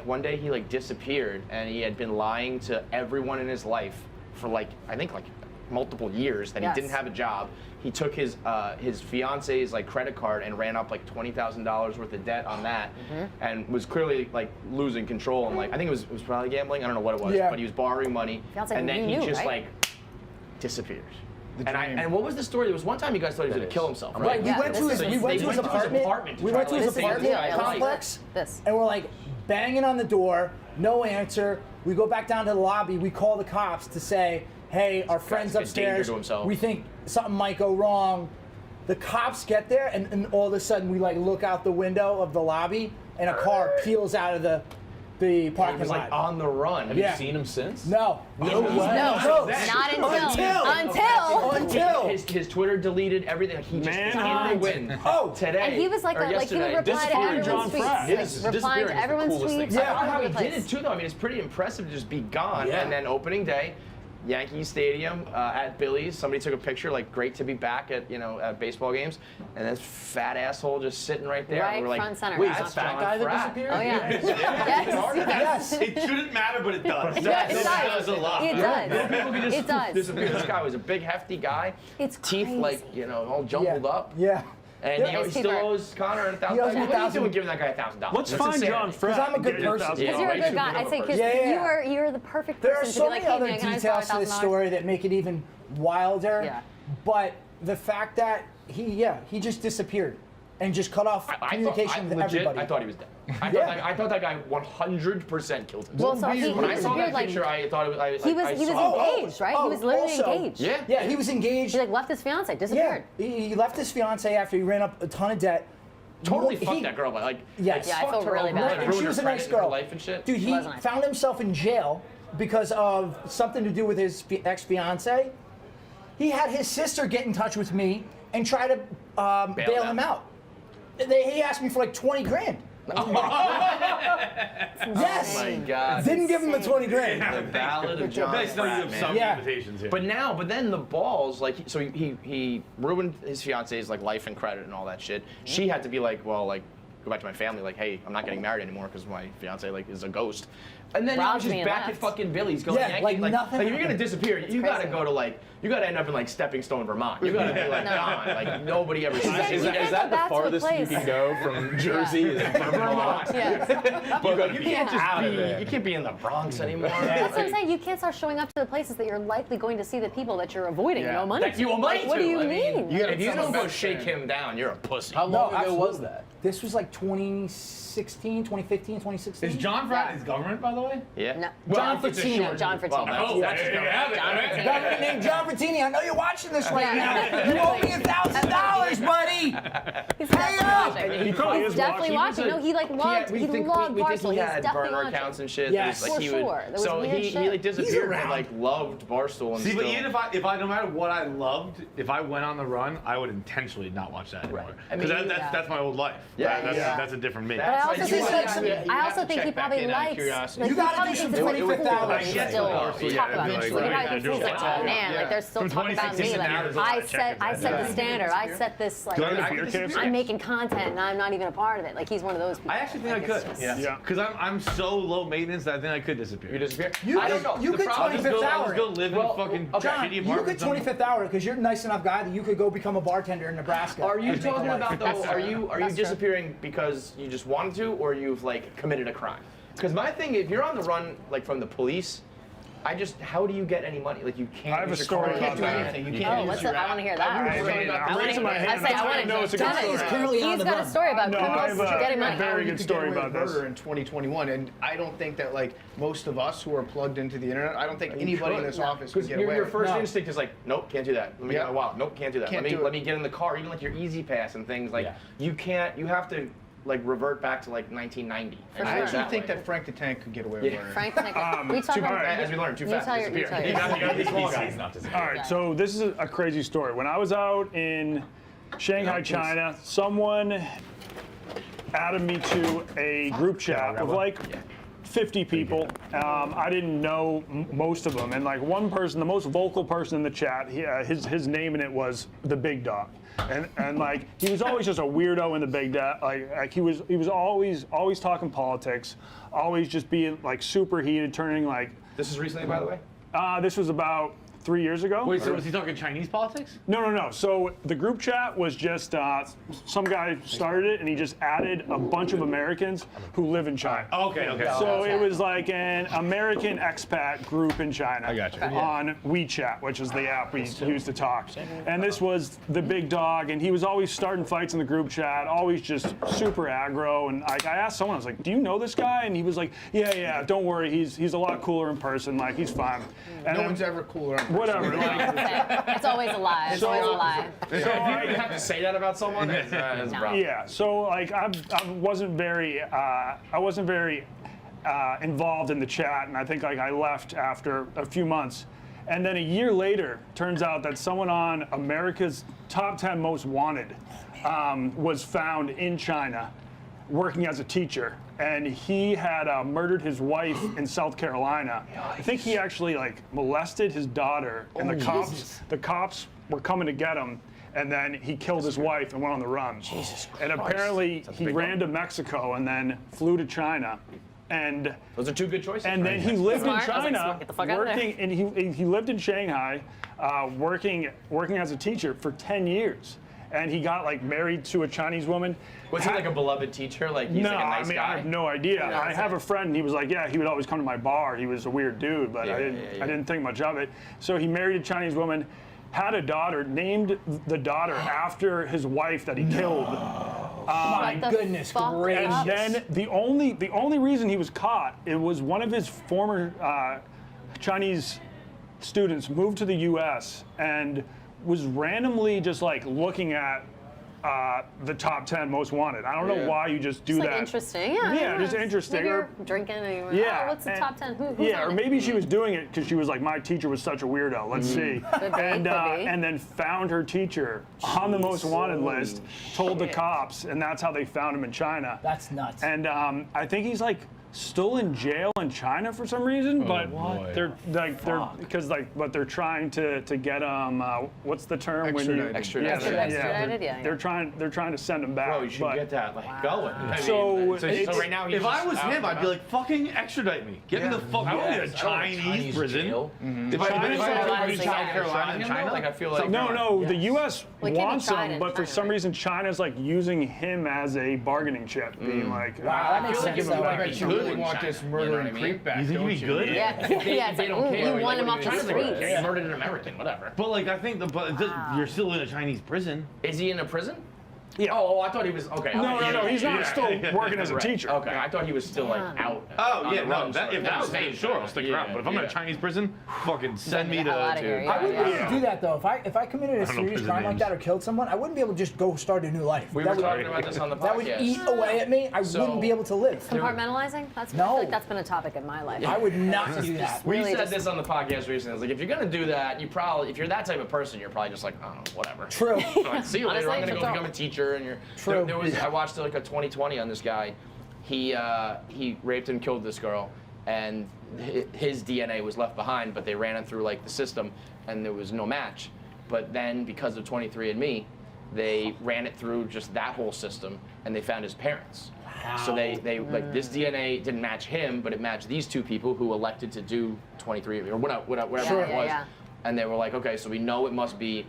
like one day he like disappeared, and he had been lying to everyone in his life for like I think like multiple years that he didn't have a job. He took his fiance's like credit card and ran up like $20,000 worth of debt on that, and was clearly like losing control. And like I think it was probably gambling. I don't know what it was, but he was borrowing money, Fiance and then he knew, just right? like disappeared. And what was the story? There was one time you guys thought he was going to kill himself, right? Right, we went to his apartment. We went to his apartment complex, and we're like banging on the door, no answer. We go back down to the lobby. We call the cops to say, hey, our friend's guy's a danger upstairs. to himself. We think something might go wrong. The cops get there, and all of a sudden we like look out the window of the lobby, and a car peels out of the He parking was lot. like on the run. Have Yeah. you seen him since? No. No, not Until. His Twitter deleted everything. Like, he just was in Manhunt. the wind. Oh. Today. And he was like, or he would yesterday. reply to Disappearing John everyone's Pratt. tweets. Replying to everyone's tweets. I don't know all how over he the did place. it too, though. I mean, it's pretty impressive to just be gone. Yeah. And then opening day, Yankee Stadium at Billy's. Somebody took a picture, like, great to be back at at baseball games. And this fat asshole just sitting right there. Right and we're like, front center. wait, John that's Fat John guy that Pratt. disappeared? Oh yeah. Yes. It shouldn't matter, but it does. It does. a lot. It does. People can just It does. disappear. This guy was a big, hefty guy. It's teeth crazy. like all jumbled up. Yeah. And Yeah. he still owes Connor $1,000. He owes me What are you $1,000. doing giving that guy $1,000? Let's That's find insanity. John Pratt. I'm a good and get person. $1,000. Because you're a good guy. I say, because Yeah. you're the perfect There are person so to be many like, hey, other man, can I just details to borrow this $1,000? story that make it even wilder. Yeah. But the fact that he just disappeared and just cut off communication with everybody. I thought he was dead. I thought that guy 100% killed himself. Well, so he when I saw that disappeared, like, picture, I thought it was. he was engaged, right? He was literally also- engaged. Yeah. Yeah, he was engaged. He like left his fiance, disappeared. Yeah, he left his fiance after he ran up a ton of debt. Totally He- fucked that girl, but like. Yes. Yeah, I fucked feel her really over, bad like, for her. And she ruined was her a nice credit, her girl. life and shit. Dude, he was nice. found himself in jail because of something to do with his ex-fiance. He had his sister get in touch with me and try to bail him out. He asked me for like 20 grand. Yes. Oh my God. Didn't give him the 20 grand. The Ballad of John Nice to know you Pratt, have man. some Yeah. invitations here. But then the balls, like, so he ruined his fiance's like life and credit and all that shit. She had to be like, well, like, go back to my family, like, hey, I'm not getting married anymore because my fiance like is a ghost. And then he Robbed was just me and back at left. fucking Billy's going Yeah, Yankee. like nothing if you're gonna happened. disappear, you gotta crazy. go to like, you gotta end up in like Stepping Stone, Vermont. You gotta be like gone. Like nobody ever sees Exactly. you. You can't Is that go the back to a farthest you place. can go from Jersey? Is Vermont? Yes. You can't just out of be. there. You can't be in the Bronx anymore. That's what I'm saying. You can't start showing up to the places that you're likely going to see the people that you're avoiding. Yeah. No money. That you owe money What to. do you I mean, mean? If you don't someone go back shake there. him down, you're a pussy. How long ago absolutely. was that? This was like 2016, 2015, 2016. Is John Pratt his government, by the way? Yeah. No. John it's a Frattini. short- John Frattini. Well, that's his government. John Frattini. Government named John Frattini. I know you're watching this right Yeah. now. You owe me $1,000, buddy. He's Pay definitely up. watching. He probably He's is definitely watching. watching. No, he like loved. we He think loved he Barstool. He's had definitely burner watching. accounts and shit. Yes. Like For he sure. would, There was so weird he shit. like disappeared, but around. like loved Barstool and See, but still. even if I no matter what I loved, if I went on the run, I would intentionally not watch that anymore. Right. I Because mean, that's my old life. Yeah, That's, yeah. that's a different me. But I That's also like think, you have to- you I have also to think he check back probably in out of likes. curiosity. Like, You he gotta probably do some thinks it's like 25th cool hour to shit. still Yeah, talk about eventually, it. Like, right, it they're feels like, doing oh man, like they're still From talking about me. 2016 Like now, there's a lot I of set the check-ins. standard. I set this like. Good. Go to beer KFC. I'm making content and I'm not even a part of it. Like he's one of those people. I actually think I Like, could. it's just- Yeah. Because I'm so low maintenance that I think I could disappear. You disappear. You I don't could- know. you The could problem is 25th I'll hour. just go live in a fucking okay. shitty You could apartment. 25th hour because you're a nice enough guy that you could go become a bartender in Nebraska. Are you and make a talking life. about though? Are you That's true. disappearing because you just wanted to, or you've like committed a crime? Because my thing, if you're on the run like from the police, how do you get any money? Like you can't. I have use a your story card. You can't about do that. anything. You Oh, can't what's use your it? I want to hear that. I'm raising my hand. I say I want to know it's a good Donna story. is currently on He's the got a run. story about No, I have criminals getting a money. very You good could story get away about with this. murder in 2021, and I don't think that like most of us who are plugged into the internet, I don't think anybody in this No. office could Because get your, away. your first No. instinct is like, nope, can't do that. Let me Yeah. get my wallet. Nope, can't do that. Can't let me do it. let me get in the car. Even like your Easy Pass and things like you can't. You have to like revert back to like 1990. For and I do it actually that think way. that Frank the Tank could get away Yeah. with murder. Frank, we talk too about hard. As we learned, too You fast tell to your- you disappear. tell your- You got these small guys. All right, so this is a crazy story. When I was out in Shanghai, China, someone added me to a group chat of like 50 people. I didn't know most of them, and like one person, the most vocal person in the chat, his name in it was the Big Dog, and like he was always just a weirdo in the Big Dog. Like he was always talking politics, always just being like super heated, turning like. This is recently, by the way. This was about 3 years ago. Wait, so was he talking Chinese politics? No. So the group chat was just some guy started it, and he just added a bunch of Americans who live in China. Okay. So it was like an American expat group in China. I got you. On WeChat, which is the app we use to talk. And this was the Big Dog, and he was always starting fights in the group chat, always just super aggro. And I asked someone, I was like, "Do you know this guy?" And he was like, "Yeah, don't worry, he's a lot cooler in person. Like he's fine." And No then- one's ever cooler on whatever. Like, It's always a lie. It's always a lie. So if you even have to say that about someone, it's a problem. yeah. So like I wasn't very involved in the chat, and I think like I left after a few months. And then a year later, turns out that someone on America's top 10 most wanted was found in China working as a teacher. And he had murdered his wife in South Carolina. I think he actually like molested his daughter, and the cops were coming to get him. And then he killed his wife and went on the run. Jesus Christ. And apparently he ran to Mexico and then flew to China. And those are two good choices. And then he lived in Smart. I was like, China, get the fuck out of there. working, and he lived in Shanghai, working as a teacher for 10 years. And he got like married to a Chinese woman. Was he like a beloved teacher? Like he's like a nice guy? I have no idea. I have a friend, and he was like, yeah, he would always come to my bar. He was a weird dude, but I didn't think much of it. So he married a Chinese woman, had a daughter, named the daughter after his wife that he killed. My goodness gracious. And then the only reason he was caught, it was one of his former Chinese students moved to the U.S. and was randomly just like looking at the top 10 most wanted. I don't know why you just do It's that. like interesting. Yeah, just interesting. Maybe you're Or- drinking and you were, Yeah. oh, what's the and- top 10? Who's yeah, on or it? maybe she was doing it because she was like, my teacher was such a weirdo. Let's see. Could be, And could be. and then found her teacher on the most wanted list, told the cops, and that's how they found him in China. That's nuts. And I think he's like still in jail in China for some reason, but they're but they're trying to get him. What's the term when you Extradited. Extradited, yeah. They're trying to send him back. Bro, you should but- get that like going. I mean, So so it's- right now he's If I just was out him, and I'd be about. like, fucking extradite me. Get me the fuck. I don't need a Chinese prison. If I China's South honestly, yeah. Carolina and China, like I feel like No, the U.S. Well, it can't be wants tried him, in but for China, some right? reason China's like using him as a bargaining chip, being like, Wow, that makes feel like sense if you though. might I be bet you good really in want China, this you know what murdering I mean? creep back. You think don't he'd be good? Yeah, yeah, it's They like, don't care. you want him off the China's like, streets. yeah, murdered an American, whatever. But like, I think you're still in a Chinese prison. Is he in a prison? Yeah. Oh, I thought he was okay. no, he's not still working as a Right. teacher. Okay, I thought he was still like out. on the run, sort of. If that was Staying me, sure, I'll China. stick around. But if I'm in a Chinese prison, fucking send me Get the hell outta here, to. yeah. I wouldn't be able to do that though. If I committed a don't know serious prison crime like names. that or killed someone, I wouldn't be able to just go start a new life. We that were would, talking about this on the podcast. that would eat away at me. I So- wouldn't be able to live. Compartmentalizing? I No. feel like that's been a topic in my life. I would not do that. We really said just- this on the podcast recently. It's like, if you're gonna do that, you probably, if you're that type of person, you're probably just like, oh, whatever. True. Like, see you later. I'm Honestly, gonna go become a teacher, and you're. True. There was, I watched like a 2020 on this guy. He raped and killed this girl, and his DNA was left behind, but they ran it through like the system, and there was no match. But then because of 23andMe, they ran it through just that whole system, and they found his parents. So they like this DNA didn't match him, but it matched these two people who elected to do 23 or whatever it was. Yeah. And they were like, okay, so we know it must be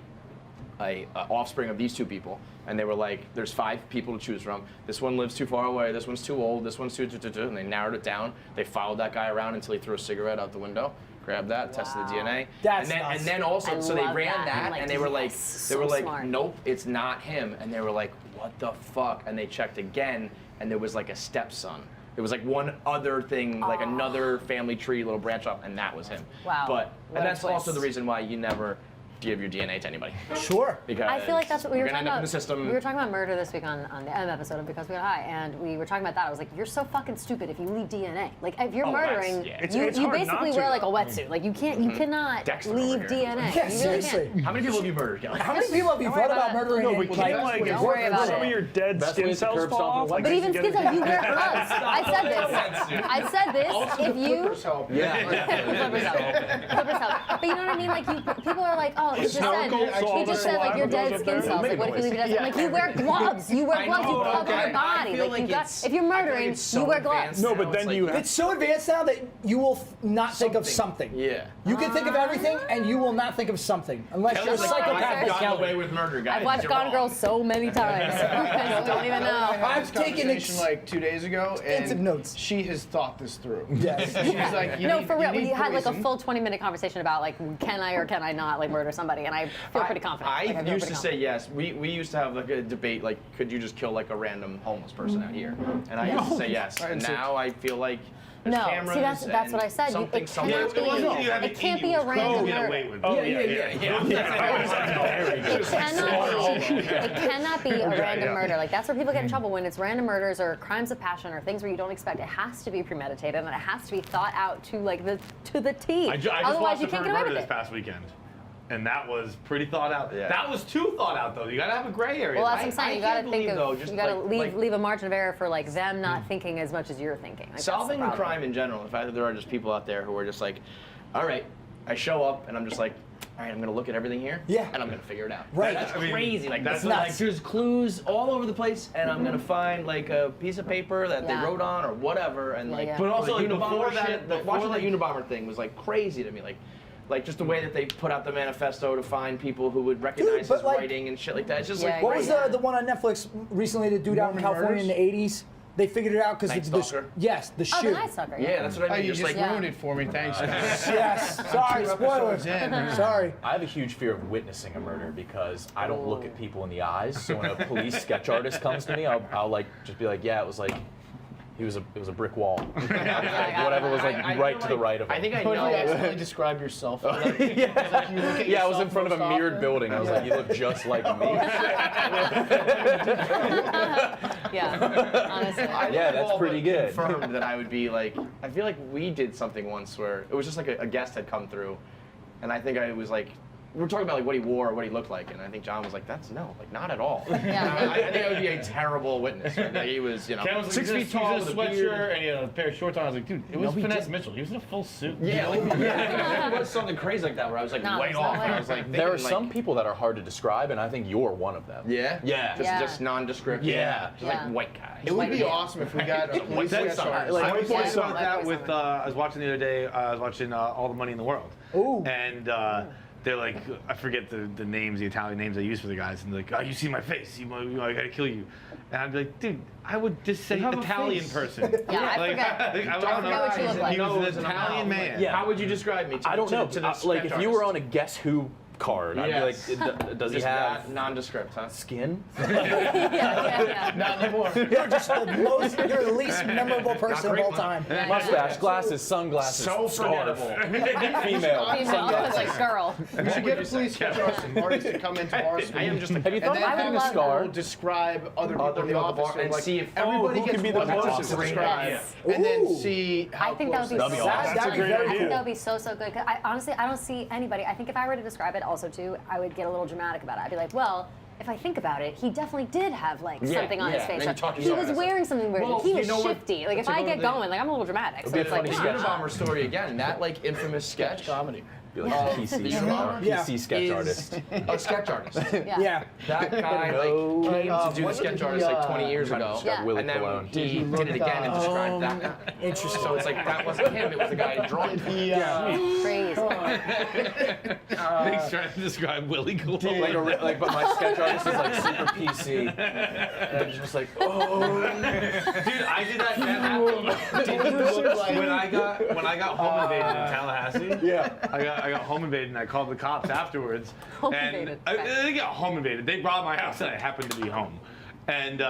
a offspring of these two people. And they were like, there's 5 people to choose from. This one lives too far away. This one's too old. This one's too. And they narrowed it down. They followed that guy around until he threw a cigarette out the window. Grabbed that, tested the DNA. That's and nuts. then also, I so they love ran that. that, I'm like, and they were like, yes, they were so like, smart. nope, it's not him. And they were like, what the fuck? And they checked again, and there was like a stepson. It was like one other thing, like another family tree, little branch off, and that was him. Wow. But What and a that's also twist. the reason why you never give your DNA to anybody. Sure. Because I feel like that's what we you're were gonna talking end up about. in the system. We were talking about murder this week on the M episode of Because We Got High, and we were talking about that. I was like, you're so fucking stupid if you leave DNA. Like, if you're Oh, that's- murdering, yeah. It's you hard basically not wear to, like a though. wetsuit. Like, you can't, you cannot Dexter leave over here. DNA. Yeah, you really seriously. can't. How many people have you murdered, Kelly? How many people have you Don't worry thought about about it. murdering? No, but in, can't like Don't worry about some it. of your dead Best skin way to cells curb fall stomping off. like Like, But you even get skin it- cells, you wear gloves. I said this. I said this. If you Flippers help. Flippers help. Flippers help. But you know what I mean? Like, people are like, oh, he just said, Snorkel, so all he the just said like saliva your goes dead up skin there. cells. Like, what if you leave it as? I'm like, you wear gloves. You wear I gloves. You know, cover okay. your body. I feel Like, you like got. it's- If you're I feel like murdering, it's so you wear advanced gloves. No, but now, then it's you like- It's so advanced now that you will not think of something. Yeah. You can think of everything, and you will not think of something unless you're a Kelly's like, I psychopath have like gotten away Kelly. with murder, guys. I've watched You're Gone wrong. Girl so many times. I don't even I know. had this I've taken conversation like 2 days ago, extensive and notes. she has thought this through. Yes. She's like, you No, need, for real. you We need had like a poison. full 20-minute conversation about like, can I or can I not like murder somebody, and I feel pretty confident. Like, I feel used to pretty say yes. We used to have like a debate, like, could you just kill like a random homeless person out here? And I used to say yes. And now I feel like There's No, cameras see, that's and what I said. Something It somewhere. cannot be. It can't be a random murder. It cannot be a random murder. Like that's where people get in trouble when it's random murders or crimes of passion or things where you don't expect. It has to be premeditated and it has to be thought out to like the T. I just Otherwise, watched you the can't get murder away with this it. past weekend, and that was pretty thought out. Yeah. That was too thought out, though. You gotta have a gray area. Well, that's what I'm saying. I You gotta can't think believe, of. though, just You gotta like- leave a margin of error for like them not thinking as much as you're thinking. Like, that's the Solving a problem. crime in general, the fact that there are just people out there who are just like, all right, I show up and I'm just like, all right, I'm gonna look at everything here, Yeah. and I'm gonna figure it out. Right. That's I mean, crazy. Like that's that's like nuts. there's clues all over the place, and I'm gonna find like a piece of paper that Yeah. they wrote on or whatever, and Yeah, like. yeah. But also, the like, before Unabomber that- shit, before, watching like- the Unabomber thing was like crazy to me. Like just the way that they put out the manifesto to find people who would recognize but his like- writing and shit like that. It's just Yeah, like What was Yeah. the one on Netflix recently? The dude out in Mormon California in the '80s. They figured it out because Night the Stalker? yes, the Oh, shoe. the Night Stalker. yeah, that's what I Oh, mean. you just just like ruined it for me. Thanks, guys. Yes. Sorry, spoilers. Sorry. I have a huge fear of witnessing a murder because I don't look at people in the eyes. So when a police sketch artist comes to me, I'll like just be like, yeah, it was like it was a brick wall. Whatever was like I right feel to the like- right of him. I think I Could you know. accidentally describe yourself? Like, yeah, yeah, I was in front of a mirrored building. I was like, you look just like me. Yeah. Honestly. Yeah, that's pretty good. Confirmed that I would be like, I feel like we did something once where it was just like a guest had come through, and I think I was like, we were talking about like what he wore or what he looked like, and I think John was like, not at all. Yeah. I think I would be a terrible witness. Right? Like he was, you know, Ken was like, 6 feet tall with a sweatshirt beard. and he had a pair of shorts on. I was like, dude, it was Finesse Mitchell. He was in a full suit. Yeah, like, it was something crazy like that where I was like No, way there's no off, and way. I was like, There are thinking, some like, people that are hard to describe, and I think you're one of them. Yeah. Yeah. Just nondescript. Yeah. Just Yeah. like white guy. It would be awesome if we got a police That's sketch artist. like- I was Yeah. talking about that Yeah. with, I was watching the other day, I was watching All the Money in the World. Ooh. And they're like, I forget the names, the Italian names they use for the guys. And they're like, oh, you see my face, I gotta kill you. And I'd be like, dude, I would just say have a Italian face. person. Yeah, I Like, forget. I don't I forget know. what you look like. He was Nose an and a Italian mouth. man. Yeah. How would you describe me? I don't know. To the Like sketch if you were artist? on a Guess Who card, I'd Yes. be like, does he Just have nondescript, huh? skin? Yeah. Not anymore. You're just you're the least memorable person of great, all man. time. Yeah. Mustache, glasses, sunglasses. So scarf. forgettable. Female. Female. It's Sunglasses. like girl. We should get a police sketch artist to come into Barstool. I am just a Have you And thought then about I would getting a love scar? we'll describe other people in the people office and like, see if everybody who gets could be the one person boss? to describe, Yes. and then Ooh. see how I think that would be close so they That'd be are. awesome. That'd be great very idea. I think cool. that would be so good. 'Cause I don't see anybody. I think if I were to describe it also too, I would get a little dramatic about it. I'd be like, well, if I think about it, he definitely did have like something on his yeah. face. And you Like, talk he yourself was into wearing something weird. Well, He was you know what? shifty. Like if Let's I go get to the- going, like I'm a little dramatic. So be a it's like, funny The sketch. Unabomber story again. That like infamous sketch. Comedy. Be like a PC, Yeah. PC sketch is artist. a sketch artist. Yeah. That guy like came to do the sketch artist like 20 years ago, Yeah. Willie and then Colon. he did it again and described that guy. Interesting. So it's like that wasn't him; it was the guy drawing. crazy. He's trying to describe Willie Colon. Like, but my sketch artist is like super PC. And I'm just like, oh. Dude, I did that. When I got home invaded in Tallahassee. Yeah. I got home invaded and I called the cops afterwards. Home and invaded, I okay. didn't get home invaded. They robbed my house and I happened to be home. And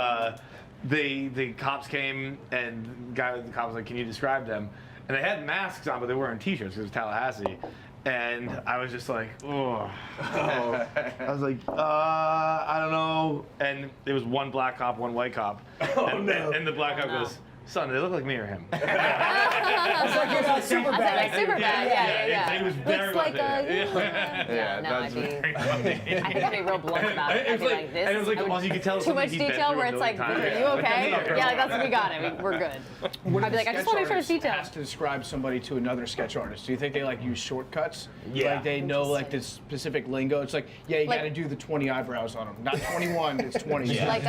the cops came and the cop was like, "Can you describe them?" And they had masks on, but they were wearing T-shirts because it was Tallahassee. And I was just like, oh. I was like, I don't know. And there was one black cop, one white cop. And the black cop goes, "Son, do they look like me or him?" It's like you're not super I was bad. like super bad. Yeah. It was very Looks like much a. it. Yeah, no, I'd be. I think I'd be real blunt about it. I'd be like this. and it was like, I would- all you could tell too much detail where it's like, are you okay? Yeah, like that's we got it. We're good. I'd be like, I just want to make sure it's detailed. Has to describe somebody to another sketch artist. Do you think they like use shortcuts? Yeah. Like they know like this specific lingo. It's like, yeah, you Like- got to do the 20 eyebrows on them. Not 21, it's 20. Like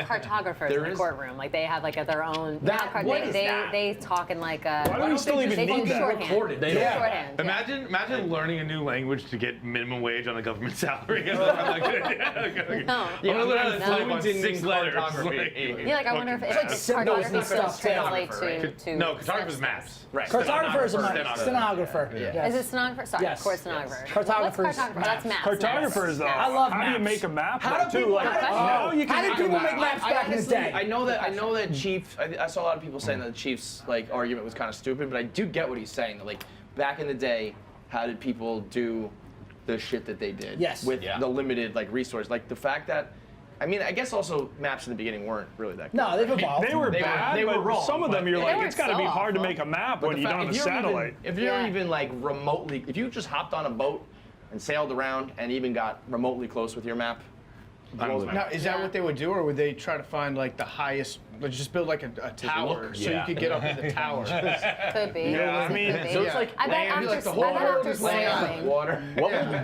cartographers in the is- courtroom, like they have like their own. What is that? They talk in like a. Why do we still even they do need that? shorthand. Recorded. They do Yeah. shorthand. Yeah. Imagine learning a new language to get minimum wage on a government salary. I'm like, No. I'm gonna learn how to No. type on Fluent in 6 letters. cartography. Yeah, like I wonder if like cartography still stuff, translates right? to. No, cartographer's maps. Right. Cartographer is a Stenographer. stenographer. Yeah. Yes. Is it stenographer? Sorry, Yes. of course, stenographer. Cartographer's What's cartographer? That's maps. Cartographers, though. I love How do you maps. make a map? How do too? people- Like, how do- now you How can did make a people map. make maps back in the day? I know that Chief. I saw a lot lot of people saying that the Chiefs like argument was kind of stupid, but I do get what he's saying. That like back in the day, how did people do the shit that they did? Yes. With the limited like resource, like the fact that. I mean, I guess also maps in the beginning weren't really that good. No, they've evolved. They were bad, they were but wrong, some of them you're but- like, They it's got to weren't be so hard to awful. make a map But when the you fact- don't have a if you're satellite. if you're Yeah. even like remotely, if you just hopped on a boat and sailed around and even got remotely close with your map, blows my Now, mind. is that what they would do, or would they try to find like the highest, like just build like a tower so you Yeah. could get up to the tower? Could be. Yeah, I mean, Could be. So it's like I bet land, after, like the I whole bet world after is land. sailing. Water.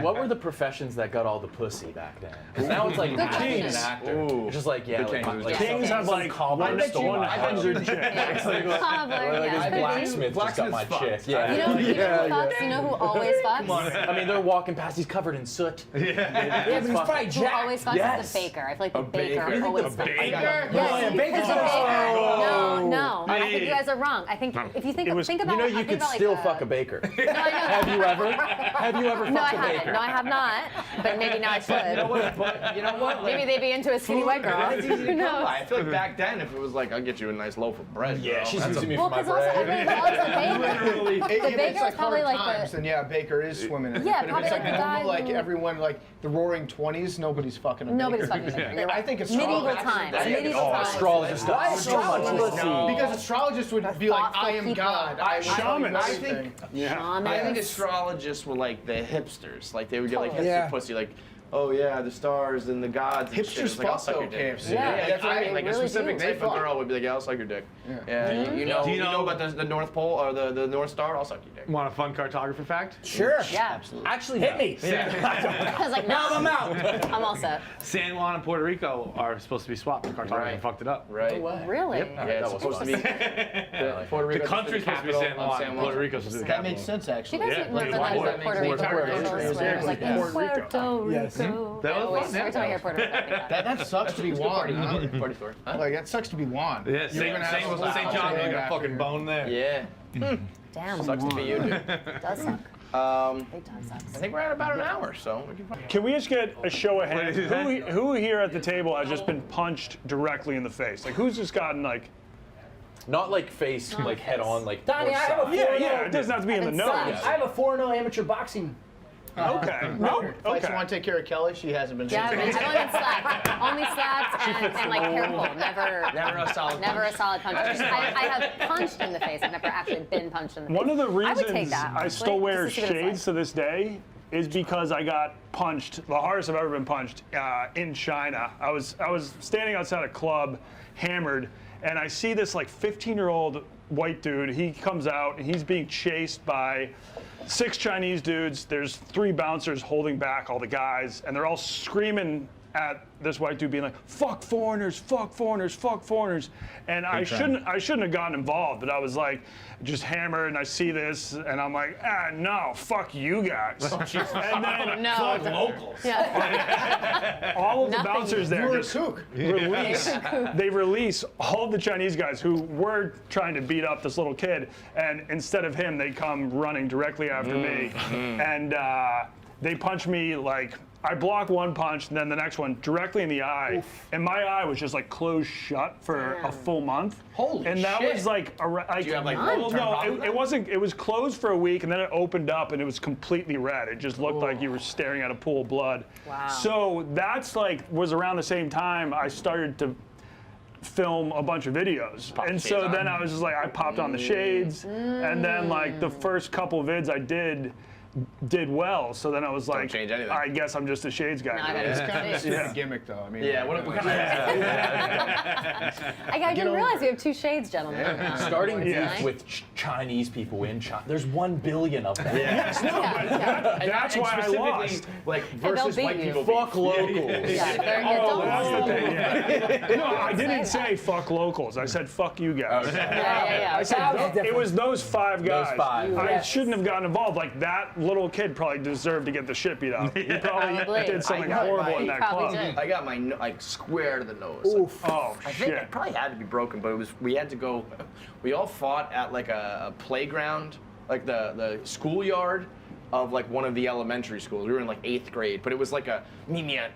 What were the professions that got all the pussy back then? Because now it's like Good acting and question. actor. Ooh. It's just like The Kings. like Kings have some like cobbler stole my house. 100 chicks. Cobbler, Like yeah. this blacksmith just got my Blacksmith's chick. fucked. Yeah. You know who fucks? You know who always fucks? I mean, they're walking past. He's covered in soot. Yeah, but he's probably Who jacked. always fucks Yes. is the baker. I feel like the baker. baker always fucks. Baker? Yes, yeah, baker's the a- No, I think you guys are wrong. I think if you think It was- think about You know, I you think could about, like, still fuck a baker. No, I know Have that. you ever? Have you ever No, I fucked a haven't. baker? No, I have not. But maybe now I should. But you know what? Maybe they'd be into a skinny white girl. It's easy to Who come knows? by. I feel like back then, if it was like, I'll get you a nice loaf of bread. Yeah, bro. she's That's using me Well, for my because also, I bread. mean, also the baker. If baker it's like is probably hard like the- times, then yeah, Baker is swimming in it. Yeah, but if probably it's like like the guy normal, like who- everyone, like the Roaring '20s, nobody's fucking a Nobody's baker. fucking a baker. You're I right. think Medieval astrologers. times. Yeah, Medieval times. Astrologists got Why so much astrologists? pussy. Because astrologists would be like, thoughtful I am people. God. I will tell you Shamans. everything. Yeah. I think Shamans. astrologists were like the hipsters. Like they would get like hipster Yeah. pussy, like, oh yeah, the stars and the gods. And shit. Hipsters It's like, I'll fuck suck your though, dick. KFC. Yeah, that's what I they mean. Like a really specific do. type They of fuck. girl would be like, yeah, I'll suck your dick. Yeah, you know, Do you you know know- about the North Pole or the North Star? I'll suck your dick. Want a fun cartographer fact? Sure. Yeah. Actually, Hit no. me. I was like, Now no, I'm out. I'm all set. San Juan and Puerto Rico are supposed to be swapped. The cartographer Right. fucked it up. Right. Really? Yeah, That it's was supposed to be. fun. Puerto The Rico country's supposed to be capital San of Juan. San Puerto Rico's supposed to be That makes sense, Do actually. you guys Yeah, remember like, that Puerto Rico commercials where it was like, Yeah. Puerto Rico? Yes. That was Always, fun, every time I hear Puerto Rico, I think that. That sucks to be Juan. huh? Party story. Huh? Like that sucks to be Juan. Yeah, You're St. gonna have a St. John, you got a after fucking you. bone there. Yeah. Damn, Sucks to be you, dude. it does suck. Big time I sucks. think we're at about an hour, so we can. Can we just get a show of hands? Who here at the table has just been punched directly in the face? Like, who's just gotten like? Not like face, like head on, like. Donnie, or I have a side. Yeah, yeah. It doesn't have to be in the And nose. side. I have a 4-0 amateur boxing. Okay. No. If I Okay. want to take care of Kelly, she hasn't been. Yeah, I don't even slap. Only slaps and like careful. Never a solid. Never a solid punch. I have punched in the face. I've never actually been punched in the face. One of the I would take reasons that, I honestly, still wear just to see what it's shades to this day is because I got punched, the hardest I've ever been punched, in China. I was standing outside a club, hammered, and I see this like 15-year-old white dude. He comes out and he's being chased by 6 Chinese dudes. There's 3 bouncers holding back all the guys, and they're all screaming at this white dude, being like, "Fuck foreigners, fuck foreigners, fuck foreigners." And I shouldn't have gotten involved, but I was like, just hammered, and I see this, and I'm like, no, fuck you guys. And then No. Fuck locals. Yeah. all of the Nothing. bouncers there You're a just kook. release all of the Chinese guys who were trying to beat up this little kid, and instead of him, they come running directly after me, and they punch me like. I block one punch, and then the next one directly in the eye, and my eye was just like closed shut for a full month. Holy And that shit. was like, Do you have like well, long-term no, problems? it wasn't. It was closed for a week, and then it opened up, and it was completely red. It just looked like you were staring at a pool of blood. Wow. So that's like was around the same time I started to film a bunch of videos, Pop and the so shades then on. I was just like, I popped on the shades, and then like the first couple of vids I did well. So then I was like, change anything. I guess I'm just a shades guy. No, I gotta It's just kind of a finish. stupid gimmick, though. I mean, Yeah. What kind I didn't realize we have 2 shades, gentlemen. Starting beef Yeah. with Chinese people in China. There's 1 billion of them. Yeah. That's why I lost. Like they'll versus beat white you. people. Fuck locals. Yeah, they're Oh, that's the don't. thing. Yeah. No, I didn't say say fuck locals. I said fuck you guys. Yeah. I said it was those 5 guys. Those 5. I Yes. shouldn't have gotten involved. Like that little kid probably deserved to get the shit beat up. He probably Probably. did something I got horrible my- in that Probably club. did. I got my like square to the nose. Oof. Oh I think shit. it probably had to be broken, but it was. We had to go. We all fought at like a playground, like the schoolyard of like one of the elementary schools. We were in like 8th grade, but it was like a meet me at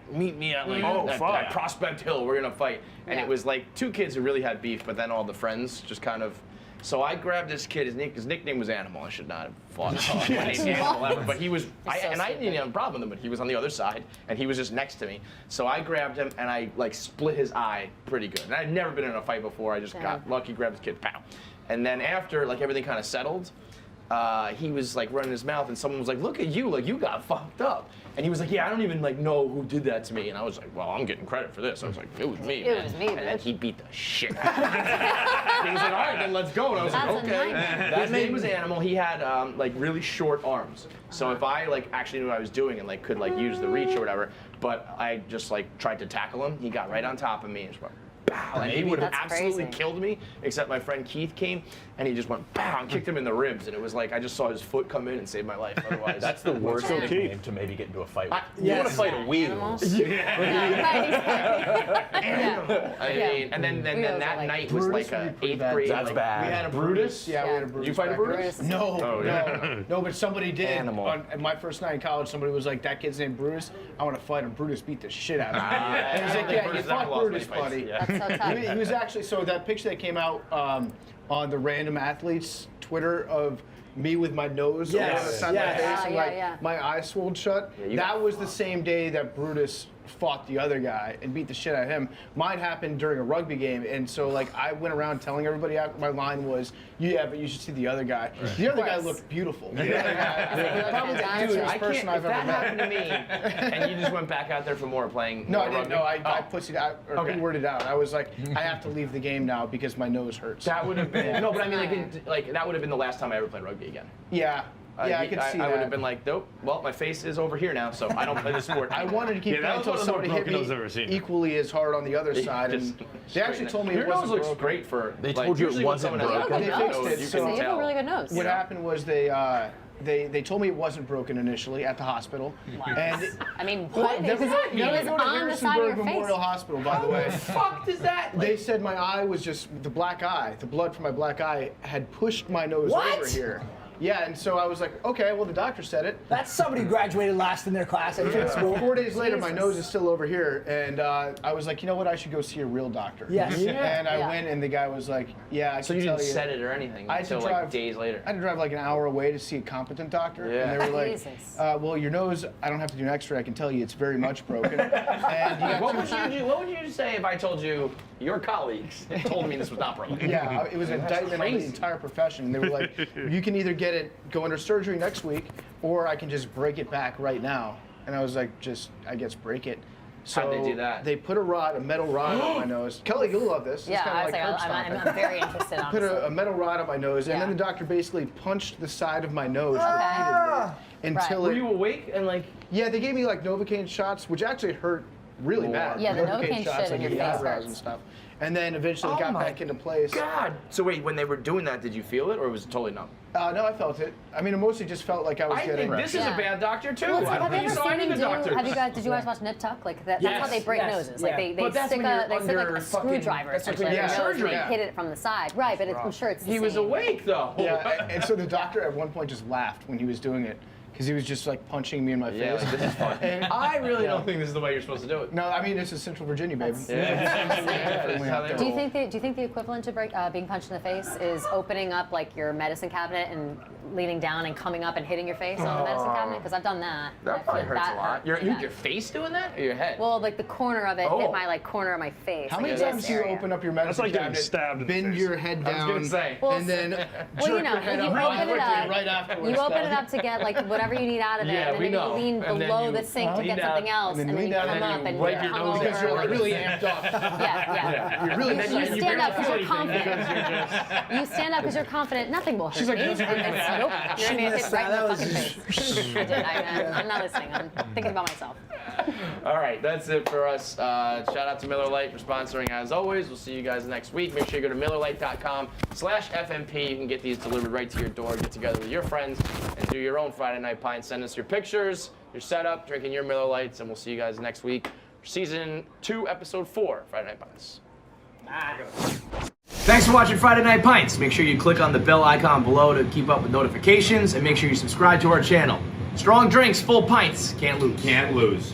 like at Prospect Hill. We're gonna fight, and it was like 2 kids who really had beef, but then all the friends just kind of. So I grabbed this kid. His nickname was Animal. I should not have fought my name Animal ever, but he was. I didn't have a problem with him, but he was on the other side, and he was just next to me. So I grabbed him and I like split his eye pretty good. And I'd never been in a fight before. I just got lucky, grabbed this kid, pow. And then after like everything kind of settled, he was like running his mouth, and someone was like, "Look at you, like you got fucked up." And he was like, "Yeah, I don't even like know who did that to me." And I was like, "Well, I'm getting credit for this." I was like, "It was me, man." It was me, and then bitch. he beat the shit out of me. He was like, "All right, then let's go." And I was like, That's a "Okay." nightmare. His name was Animal. He had like really short arms. So if I like actually knew what I was doing and like could like use the reach or whatever, but I just like tried to tackle him, he got right on top of me and just went, "Pow!" And he would have That's absolutely crazy. killed me, except my friend Keith came and he just went pow and kicked him in the ribs, and it was like I just saw his foot come in and save my life. Otherwise, That's the worst So nickname to maybe get into a fight with. I- You want to Yes. fight a wheel. Animals? Yeah. I mean, and then Wheels that are like- night was Brutus like would a be pretty 8th bad. grade. That's like, bad. We had a Brutus? Yeah, we had a Brutus. You fight a back there. Brutus? No, Oh, yeah. no, but somebody did. Animal. On my first night in college, somebody was like, "That kid's named Brutus. I want to fight him." Brutus beat the shit out of me. And he's I like, don't think "Yeah, you Brutus fought ever lost many Brutus, fights. buddy." Yeah. That's so tough. He was actually so that picture that came out on the Random Athletes Twitter of me with my nose Yes, on the side yes. of my face and Yeah, like yeah. my eyes swelled shut. Yeah, you That got was the same day that Brutus fought the other guy and beat the shit out of him. Mine happened during a rugby game, and so like I went around telling everybody my line was, "Yeah, but you should see the other guy." The other guy course. looked beautiful. The Yeah. other guy, probably the fantastic. cutest I person can't, I've if ever that met. happened to me, and you just went back out there for more playing. No, more I didn't. rugby? No, I Oh. pussied out or Okay. worded out. I was like, I have to leave the game now because my nose hurts. That would have been no, but I mean like that would have been the last time I ever played rugby again. Yeah, I could see I that. would have been like, nope. Well, my face is over here now, so I don't play the sport. I wanted to keep Yeah, that playing was until one of the more somebody hit broken noses I've ever me seen. equally as hard on the other Yeah, side, and just they actually straighten told me Your it wasn't nose looks broken. great for. They like, told you it usually when wasn't someone has broken. a They broken fixed nose, it, you so can So you have tell. a really good nose. What happened was they told me it wasn't broken initially at the hospital, and I mean, well, what? never It was go to on the side of your Harrisonburg face. Memorial Hospital, by the way. Fuck does that? Like, They said my eye was just the black eye. The blood from my black eye had pushed my nose What? over here. Yeah, and so I was like, okay, well the doctor said it. That's somebody who graduated last in their class at film school. 4 days later, my Jesus. nose is still over here, and I was like, you know what? I should go see a real doctor. Yes. Yeah. And I Yeah. went, and the guy was like, yeah, I so can you tell didn't you. set it or anything I had to until drive like days later. I had to drive like an hour away to see a competent doctor, Yeah. and they were like, Jesus. well, your nose, I don't have to do an X-ray. I can tell you it's very much broken. And you got What two- would you say if I told you your colleagues told me this was not broken? Yeah, it was an indictment on the crazy. entire profession. They were like, you can either get it, go under surgery next week, or I can just break it back right now. And I was like, I guess break it. So How'd they do that? They put a metal rod on my nose. Kelly, you'll love this. Yeah, it's kind I of was like like, curb stomping. I'm very interested, Put honestly. a metal rod on my nose, and Yeah. then the doctor basically punched the side of my nose Ah. repeatedly until Were it. you awake and like? Yeah, they gave me like Novocaine shots, which actually hurt really bad. Yeah, the Novocaine shots, shit in like your the face eyebrows hurts. and stuff. And then eventually Oh got my back into place. God. So wait, when they were doing that, did you feel it or was it totally numb? No, I felt it. I mean, it mostly just felt like I was I getting. think this is Yeah. a bad doctor too. Well, it's I like, don't have you think you ever saw seen any them of the do? doctors. Did you guys watch Nip Tuck? Like that's how they break yes, noses. yeah. Like they But that's stick when you're they stick like under a fucking- screwdriver that's like essentially when in you're your nose surgery. and they hit it from the side. Right, but I'm sure it's the He was same. awake though. Yeah, and so the doctor at one point just laughed when he was doing it because he was just like punching me in my Yeah, face. like, this is fun. And- I really Yeah. don't think this is the way you're supposed to do it. No, I mean this is Central Virginia, baby. That's how they Do you roll. think the equivalent to being punched in the face is opening up like your medicine cabinet and leaning down and coming up and hitting your face on the medicine cabinet? Because I've done that. That I probably feel hurts that a lot. hurt Your, really bad. your face doing that or your head? Well, like the corner of it Oh. hit my like corner of my face. How like, many this times do you area. open up your That's medicine like getting cabinet, stabbed in the bend face. your head I was down, gonna say. Well, and then Well, jerk you know, your head you up open really it quickly up. right afterwards? You open it up to get like whatever you need out of it, Yeah, and we then know. you lean And then below you the sink to lean get down, something else, and and then then lean you down, come and up then and you wipe you're your hung nose over. Because you're like really amped up. Yeah. You're really You you stand up because barely you're feel anything. confident. You stand up because you're confident. Nothing will hurt She's like, me. "Nope." And it's, nope. You're gonna get hit right in That the was- fucking face. I did. I'm not listening. I'm thinking about myself. All right, that's it for us. Shout out to Miller Lite for sponsoring as always. We'll see you guys next week. Make sure you go to MillerLite.com/FMP. You can get these delivered right to your door. Get together with your friends and do your own Friday night pint. Send us your pictures, your setup, drinking your Miller Lites, and we'll see you guys next week for season 2, episode 4, Friday Night Pints. Thanks for watching Friday Night Pints. Make sure you click on the bell icon below to keep up with notifications, and make sure you subscribe to our channel. Strong drinks, full pints, can't lose. Can't lose.